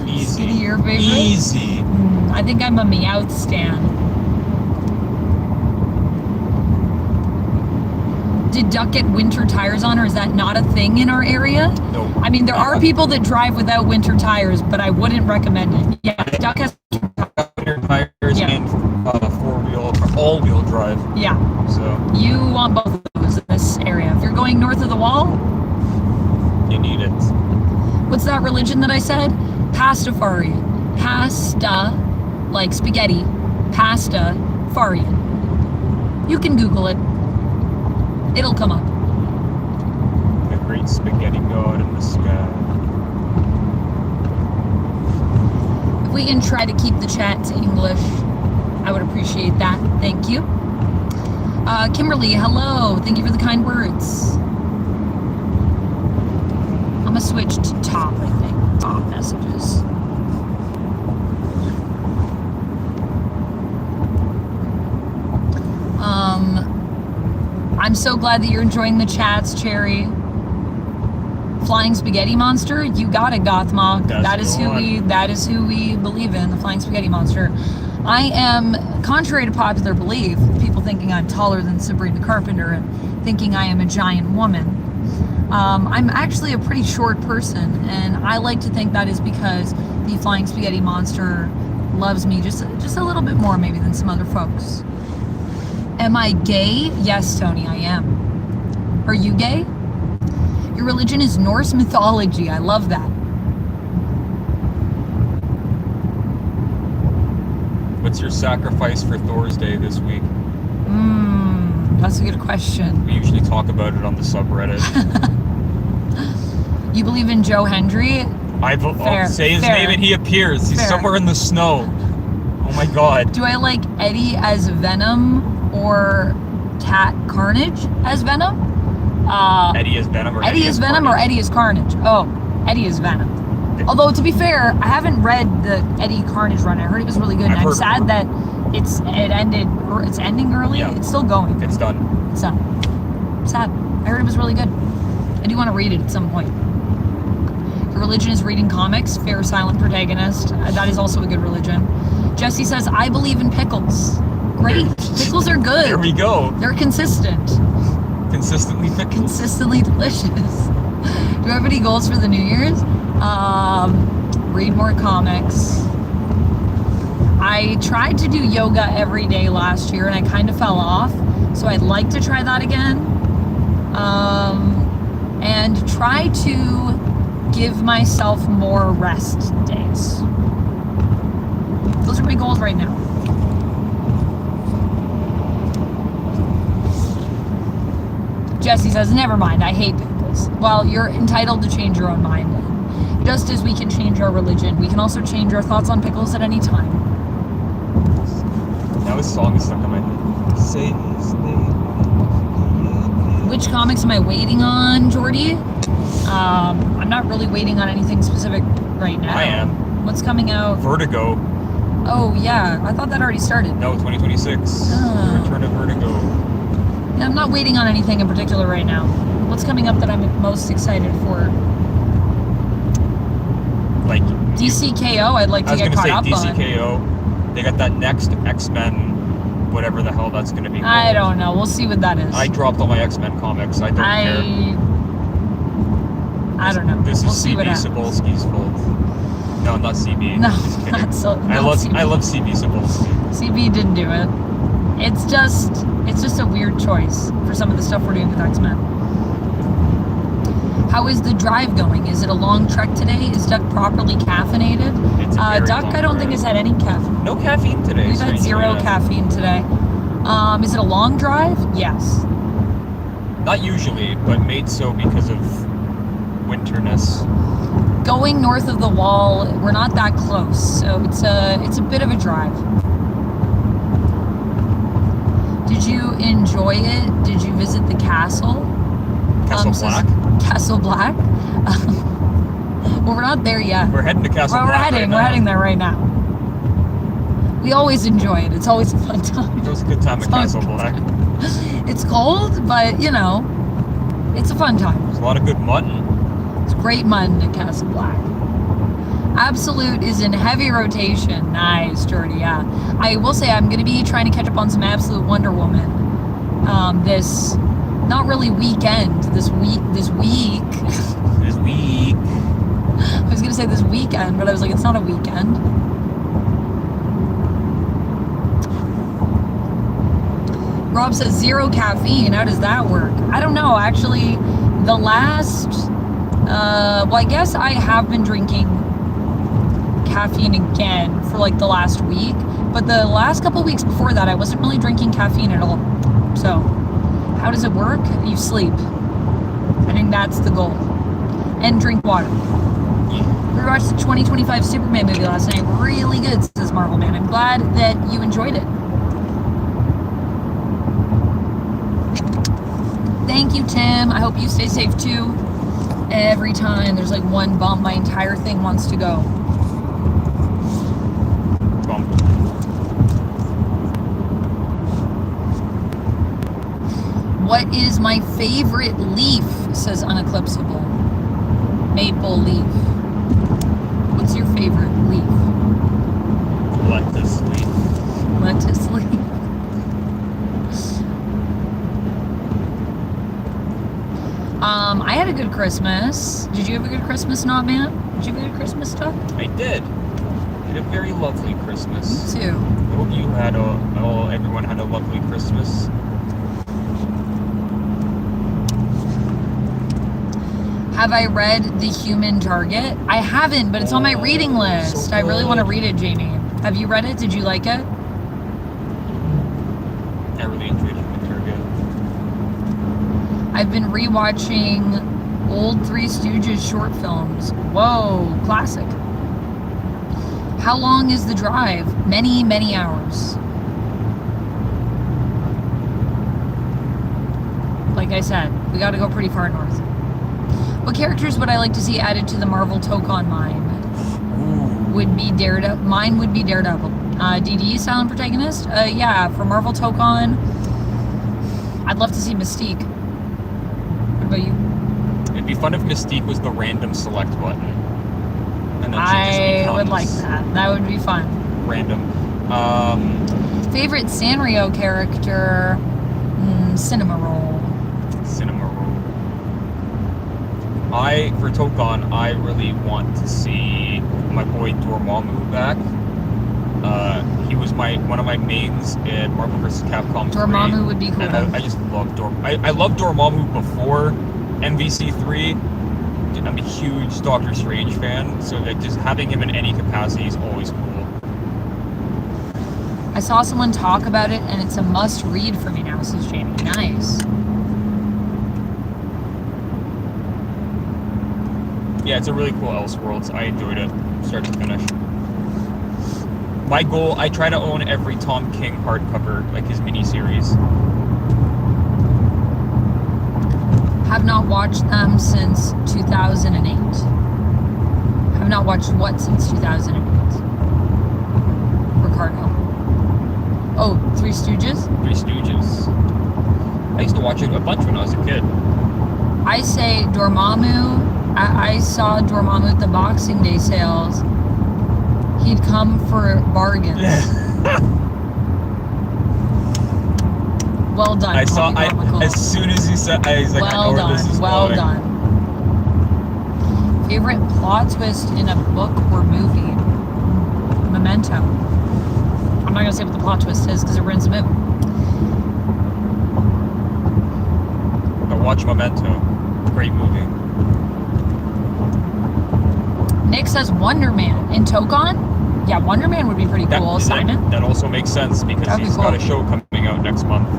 Easy. Skitty, your favorite? Easy. I think I'm a Meowth stan. Did Duck get winter tires on, or is that not a thing in our area? No. I mean, there are people that drive without winter tires, but I wouldn't recommend it. Yeah, Duck has... Winter tires and four-wheel, all-wheel drive. Yeah. So You want both of those in this area. If you're going north of the wall, you need it. what's that religion that I said? Pastafari. Pasta, like spaghetti. Pastafarian. You can Google it. It'll come up. The great spaghetti god in the sky. If we can try to keep the chat to English, I would appreciate that. Thank you. Kimberly, hello. Thank you for the kind words. I'm gonna switch to top, I think. Top messages. I'm so glad that you're enjoying the chats, Cherry. Flying Spaghetti Monster, you got it, Gothmog. That is who we believe in, the Flying Spaghetti Monster. I am, contrary to popular belief, people thinking I'm taller than Sabrina Carpenter and thinking I am a giant woman. I'm actually a pretty short person, and I like to think that is because the Flying Spaghetti Monster loves me just a little bit more maybe than some other folks. Am I gay? Yes, Tony, I am. Are you gay? Your religion is Norse mythology. I love that. What's your sacrifice for Thor's Day this week? That's a good question. We usually talk about it on the subreddit. You believe in Joe Hendry? I'll say his name and he appears. He's somewhere in the snow. Oh my god. Do I like Eddie as Venom or Cat Carnage as Venom? Eddie is Venom or Eddie is Venom or Eddie is Carnage? Oh, Eddie is Venom. Although, to be fair, I haven't read the Eddie Carnage run. I heard it was really good. And I'm sad that it's ending early. Yeah. It's still going. It's done. It's done. Sad. I heard it was really good. I do want to read it at some point. Your religion is reading comics. Fair silent protagonist. That is also a good religion. Jesse says, I believe in pickles. Great. Pickles are good. There we go. They're consistent. Consistently pickles. Consistently delicious. Do you have any goals for the New Year's? Read more comics. I tried to do yoga every day last year and I kind of fell off. So I'd like to try that again. And try to give myself more rest days. Those are my goals right now. Jesse says, never mind, I hate pickles. Well, you're entitled to change your own mind. Just as we can change our religion, we can also change our thoughts on pickles at any time. Now his song is stuck in my head. Say his name. Which comics am I waiting on, Jordy? I'm not really waiting on anything specific right now. I am. What's coming out? Vertigo. Oh, yeah. I thought that already started. No, 2026. Oh. Return of Vertigo. Yeah, I'm not waiting on anything in particular right now. What's coming up that I'm most excited for? Like DCKO, I'd like to get caught up on. I was going to say DCKO. They got that next X-Men, whatever the hell that's going to be called. I don't know. We'll see what that is. I dropped all my X-Men comics. I don't care. I don't know. This we'll is see what CB happens. Cebulski's fault. No, not CB. No, Just kidding. not so. I love CB Cebulski. CB didn't do it. It's just a weird choice for some of the stuff we're doing with X-Men. How is the drive going? Is it a long trek today? Is Duck properly caffeinated? It's a very Duck, long I don't drive. think has had any caffeine. No caffeine today. We've had zero caffeine today. Is it a long drive? Yes. Not usually, but made so because of winterness. Going north of the wall, we're not that close, so it's a bit of a drive. Did you enjoy it? Did you visit the castle? Castle Black? Castle Black? Well, we're not there yet. We're heading to Castle Well, Black. we're heading there right now. We always enjoy it. It's always a fun time. It was a good time at Castle Black. It's cold, but you know, it's a fun time. There's a lot of good mutton. It's great mutton at Castle Black. Absolute is in heavy rotation. Nice, Jordy, yeah. I will say I'm going to be trying to catch up on some Absolute Wonder Woman this, not really weekend, this week. This week. I was going to say this weekend, but I was like, it's not a weekend. Rob says 0 caffeine. How does that work? I don't know. Actually, the last, well, I guess I have been drinking caffeine again for like the last week, but the last couple weeks before that, I wasn't really drinking caffeine at all. So, how does it work? You sleep. I think that's the goal. And drink water. We watched the 2025 Superman movie last night. Really good, says Marvel Man. I'm glad that you enjoyed it. Thank you, Tim. I hope you stay safe too. Every time there's like one bump, my entire thing wants to go. Bump. What is my favorite leaf? Says Uneclipsable. Maple leaf. What's your favorite leaf? Lettuce leaf. Lettuce leaf. I had a good Christmas. Did you have a good Christmas, not man? Did you have a good Christmas, Tuck? I did. Had a very lovely Christmas. Me too. I hope you had everyone had a lovely Christmas. Have I read The Human Target? I haven't, but it's on my reading list. So I really want to good. read it, Jamie. Have you read it? Did you like it? I really enjoyed Human Target. I've been rewatching old Three Stooges short films. Whoa, classic. How long is the drive? Many, many hours. Like I said, we got to go pretty far north. What characters would I like to see added to the Marvel Tokon mine? Would be Daredevil. Mine would be Daredevil. DD, silent protagonist? Yeah, for Marvel Tokon, I'd love to see Mystique. What about you? It'd be fun if Mystique was the random select button. And then she just I becomes would like that. That would be fun. Random. Favorite Sanrio character? Cinema Roll. Cinema Roll. For Tokon, I really want to see my boy Dormammu back. He was one of my mains in Marvel vs. Capcom 3. Dormammu would be cool. And I just love I loved Dormammu before MVC3. I'm a huge Doctor Strange fan, so that just having him in any capacity is always cool. I saw someone talk about it, and it's a must-read for me now, says Jamie. Nice. Yeah, it's a really cool Elseworlds. I enjoyed it, start to finish. My goal, I try to own every Tom King hardcover, like his miniseries. Have not watched them since 2008. Have not watched what since 2008? Ricardo. Oh, Three Stooges? Three Stooges. I used to watch it a bunch when I was a kid. I say Dormammu. I saw Dormammu at the Boxing Day sales. He'd come for bargains. Well done. As soon as he said, I was like, well I know where this is well going. done. Favorite plot twist in a book or movie? Memento. I'm not gonna say what the plot twist is because it ruins the movie. watch Memento. Great movie. Nick says Wonder Man in Tokon. Yeah, Wonder Man would be pretty cool assignment. That also makes sense because That'd be he's cool. got a show coming out next month.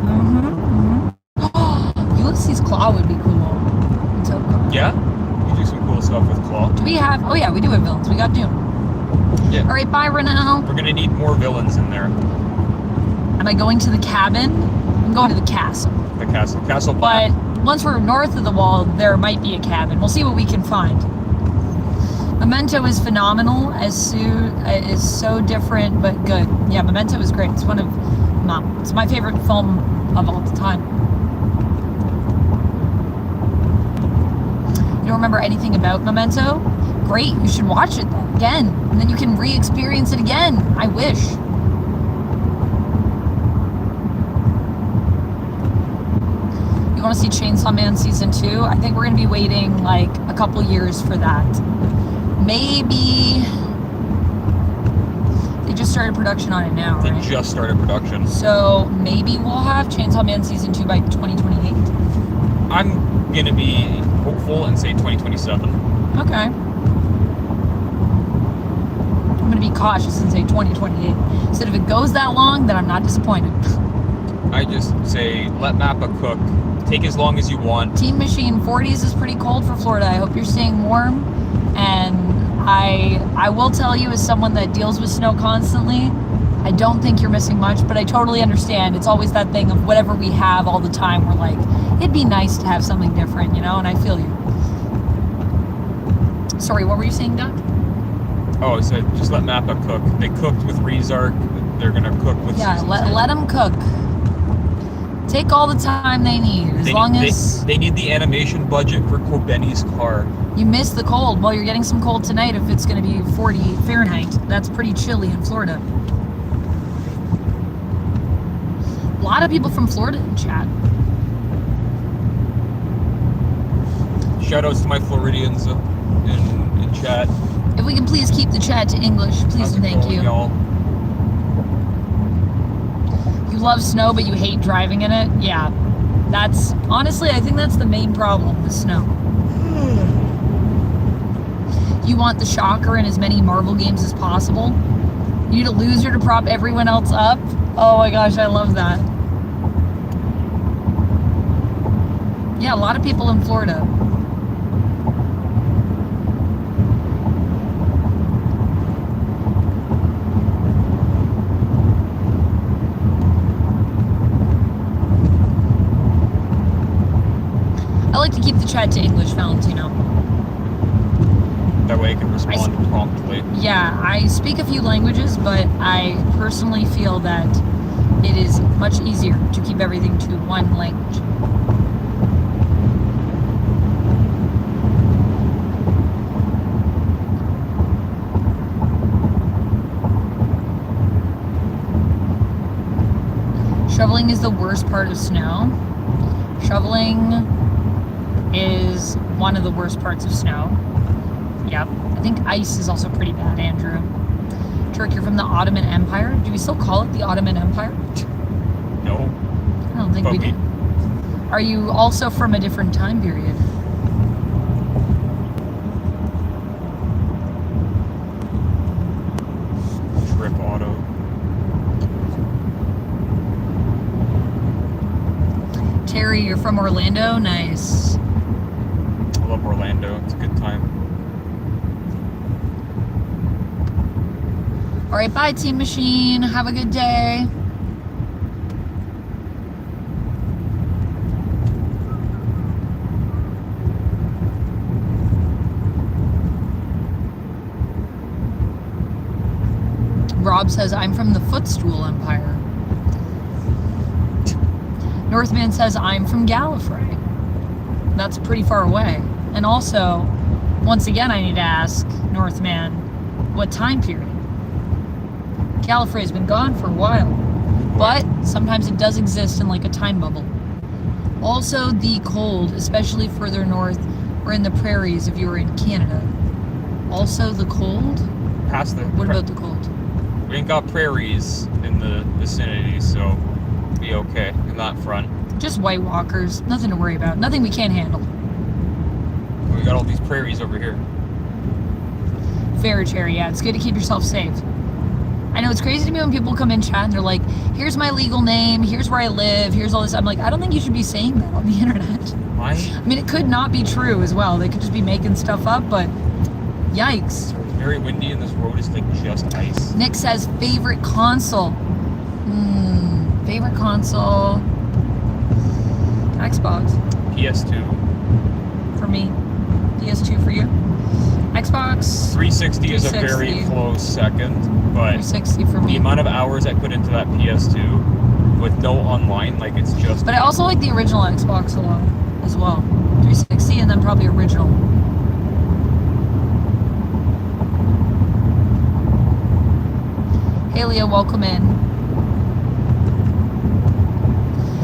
Ulysses Claw would be cool in Tokon. Yeah? You do some cool stuff with Claw. Do we have... Oh, yeah, we do have villains. We got Doom. Yeah. All right, bye, Renell. We're going to need more villains in there. Am I going to the cabin? I'm going to the castle. The castle. Castle But Black. once we're north of the wall, there might be a cabin. We'll see what we can find. Memento is phenomenal. Is so different but good. Yeah, Memento is great. It's it's my favorite film of all the time. You don't remember anything about Memento? Great, you should watch it again, and then you can re-experience it again. I wish. You want to see Chainsaw Man season 2? I think we're going to be waiting like a couple years for that. Maybe they just started production on it now, right? They just started production. So maybe we'll have Chainsaw Man season 2 by 2028. I'm gonna be hopeful and say 2027. Okay. I'm gonna be cautious and say 2028. So if it goes that long, then I'm not disappointed. I just say let Mappa cook. Take as long as you want. Team Machine 40s is pretty cold for Florida. I hope you're staying warm. And I will tell you, as someone that deals with snow constantly, I don't think you're missing much, but I totally understand. It's always that thing of whatever we have all the time, we're like, it'd be nice to have something different, you know, and I feel you. Sorry, what were you saying, Doug? Oh, I said just let Mappa cook. They cooked with Rezark. They're gonna cook with... Yeah, let them cook. Take all the time they need, as they need the animation budget for Kobeni's car. You miss the cold. Well, you're getting some cold tonight if it's going to be 40 Fahrenheit. That's pretty chilly in Florida. A lot of people from Florida in chat. Shoutouts to my Floridians in chat. If we can please keep the chat to English, please and thank you. Y'all? You love snow, but you hate driving in it? Yeah. That's, honestly, I think that's the main problem with snow. You want the shocker in as many Marvel games as possible. You need a loser to prop everyone else up. Oh my gosh, I love that. Yeah, a lot of people in Florida. I like to keep the chat to English, Valentino. That way I can respond promptly. Yeah, I speak a few languages, but I personally feel that it is much easier to keep everything to one language. Shoveling is the worst part of snow. Shoveling is one of the worst parts of snow. Yep. I think ice is also pretty bad, Andrew. Turk, you're from the Ottoman Empire. Do we still call it the Ottoman Empire? No. I don't think we do. Are you also from a different time period? Trip auto. Terry, you're from Orlando? Nice. I love Orlando. It's a good time. All right, bye, Team Machine. Have a good day. Rob says, I'm from the Footstool Empire. Northman says, I'm from Gallifrey. That's pretty far away. And also, once again, I need to ask Northman, what time period? Gallifrey's been gone for a while, but sometimes it does exist in like a time bubble. Also, the cold, especially further north or in the prairies if you were in Canada. Also, the cold? Past the... What about the cold? We ain't got prairies in the vicinity, so be okay in that front. Just White Walkers. Nothing to worry about. Nothing we can't handle. We got all these prairies over here. Fair cherry, yeah. It's good to keep yourself safe. I know it's crazy to me when people come in chat and they're like, here's my legal name, here's where I live, here's all this. I'm like, I don't think you should be saying that on the internet. Why? I mean, it could not be true as well. They could just be making stuff up, but yikes. It's very windy and this road is like just ice. Nick says, favorite console. Favorite console. Xbox. PS2. For me. PS2 for you. Xbox. 360 is a very close second, but 360 for me. the amount of hours I put into that PS2 with no online, like it's just... But I also like the original Xbox a lot as well. 360 and then probably original. Hey Leah, welcome in.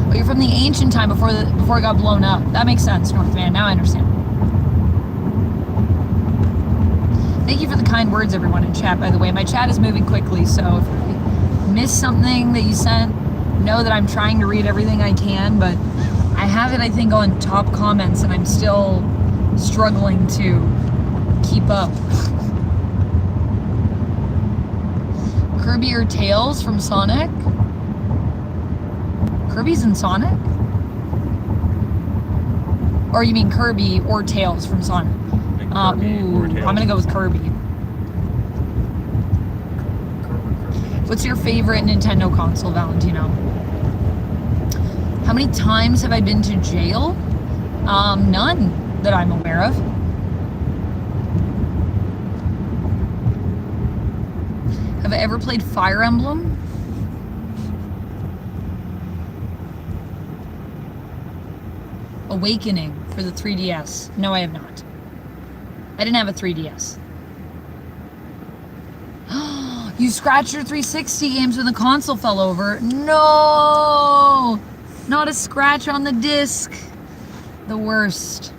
Oh, you're from the ancient time before it got blown up. That makes sense, Northman. Now I understand. Thank you for the kind words, everyone in chat, by the way. My chat is moving quickly, so if I miss something that you sent, know that I'm trying to read everything I can, but I have it, I think, on top comments, and I'm still struggling to keep up. Kirby or Tails from Sonic? Kirby's in Sonic? Or you mean Kirby or Tails from Sonic? I'm gonna go with Kirby. What's your favorite Nintendo console, Valentino? How many times have I been to jail? None that I'm aware of. Have I ever played Fire Emblem? Awakening for the 3DS. No, I have not. I didn't have a 3DS. You scratched your 360 games when the console fell over. No! Not a scratch on the disc. The worst.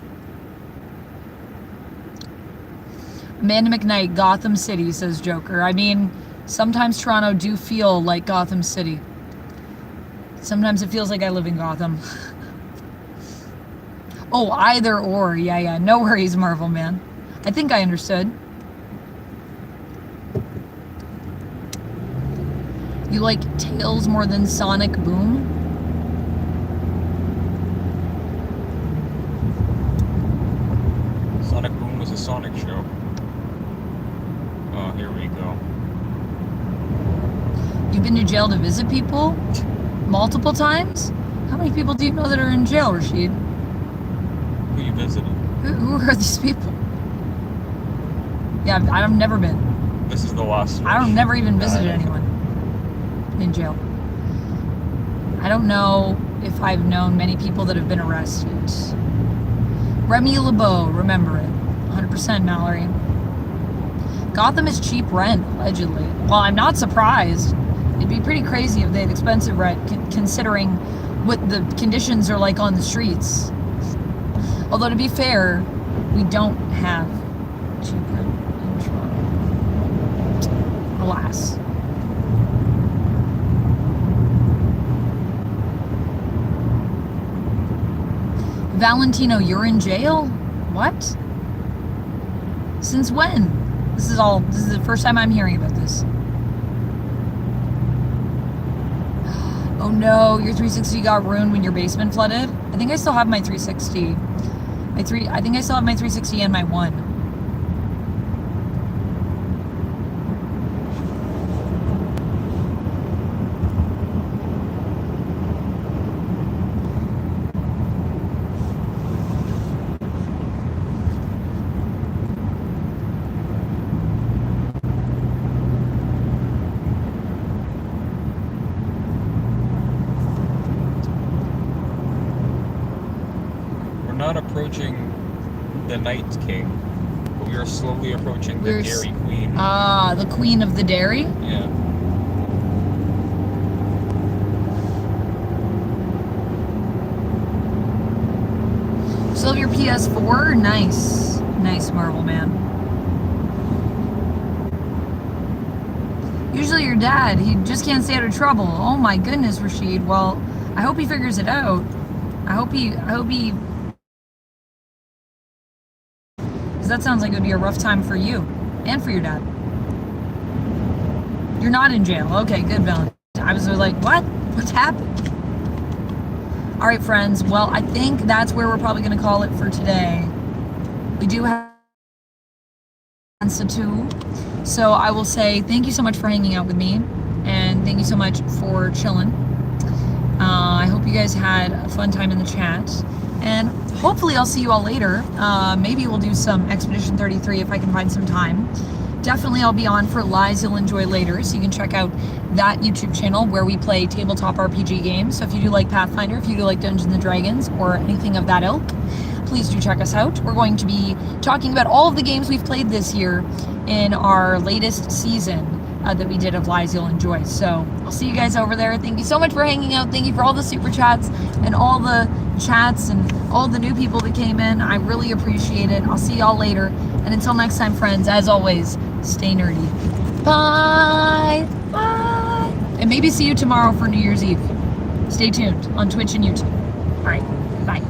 Amanda McKnight, Gotham City, says Joker. I mean, sometimes Toronto do feel like Gotham City. Sometimes it feels like I live in Gotham. Oh, either or. Yeah. No worries, Marvel Man. I think I understood. You like Tails more than Sonic Boom? Sonic Boom was a Sonic show. Oh, here we go. You've been to jail to visit people? Multiple times? How many people do you know that are in jail, Rashid? Who you visited? Who are these people? Yeah, I've never been. This is the last. I've never even visited anyone in jail. I don't know if I've known many people that have been arrested. Remy LeBeau, remember it. 100% Mallory. Gotham is cheap rent, allegedly. Well, I'm not surprised. It'd be pretty crazy if they had expensive rent, considering what the conditions are like on the streets. Although, to be fair, we don't have cheap rent in Toronto. Alas. Valentino, you're in jail? What? Since when? This is the first time I'm hearing about this. Oh no, your 360 got ruined when your basement flooded? I think I still have my 360. I think I still have my 360 and my One. Approaching the Night King, but we are slowly approaching the Dairy Queen. Ah, the Queen of the Dairy? Yeah. Still have your PS4? Nice. Nice, Marvel Man. Usually your dad, he just can't stay out of trouble. Oh my goodness, Rashid. Well, I hope he figures it out. I hope he, because that sounds like it would be a rough time for you and for your dad. You're not in jail. Okay, good, Valentine. I was like, what? What's happened? All right, friends. Well, I think that's where we're probably going to call it for today. We do have too. So I will say thank you so much for hanging out with me, and thank you so much for chilling. I hope you guys had a fun time in the chat, and hopefully I'll see you all later. Maybe we'll do some Expedition 33 if I can find some time. Definitely I'll be on for Lies You'll Enjoy Later, so you can check out that YouTube channel where we play tabletop RPG games. So if you do like Pathfinder, if you do like Dungeons & Dragons, or anything of that ilk, please do check us out. We're going to be talking about all of the games we've played this year in our latest season that we did of Lies You'll Enjoy. So I'll see you guys over there. Thank you so much for hanging out. Thank you for all the super chats and all the chats and all the new people that came in. I really appreciate it. I'll see y'all later. And until next time, friends, as always, stay nerdy. Bye. Bye. And maybe see you tomorrow for New Year's Eve. Stay tuned on Twitch and YouTube. All right. Bye.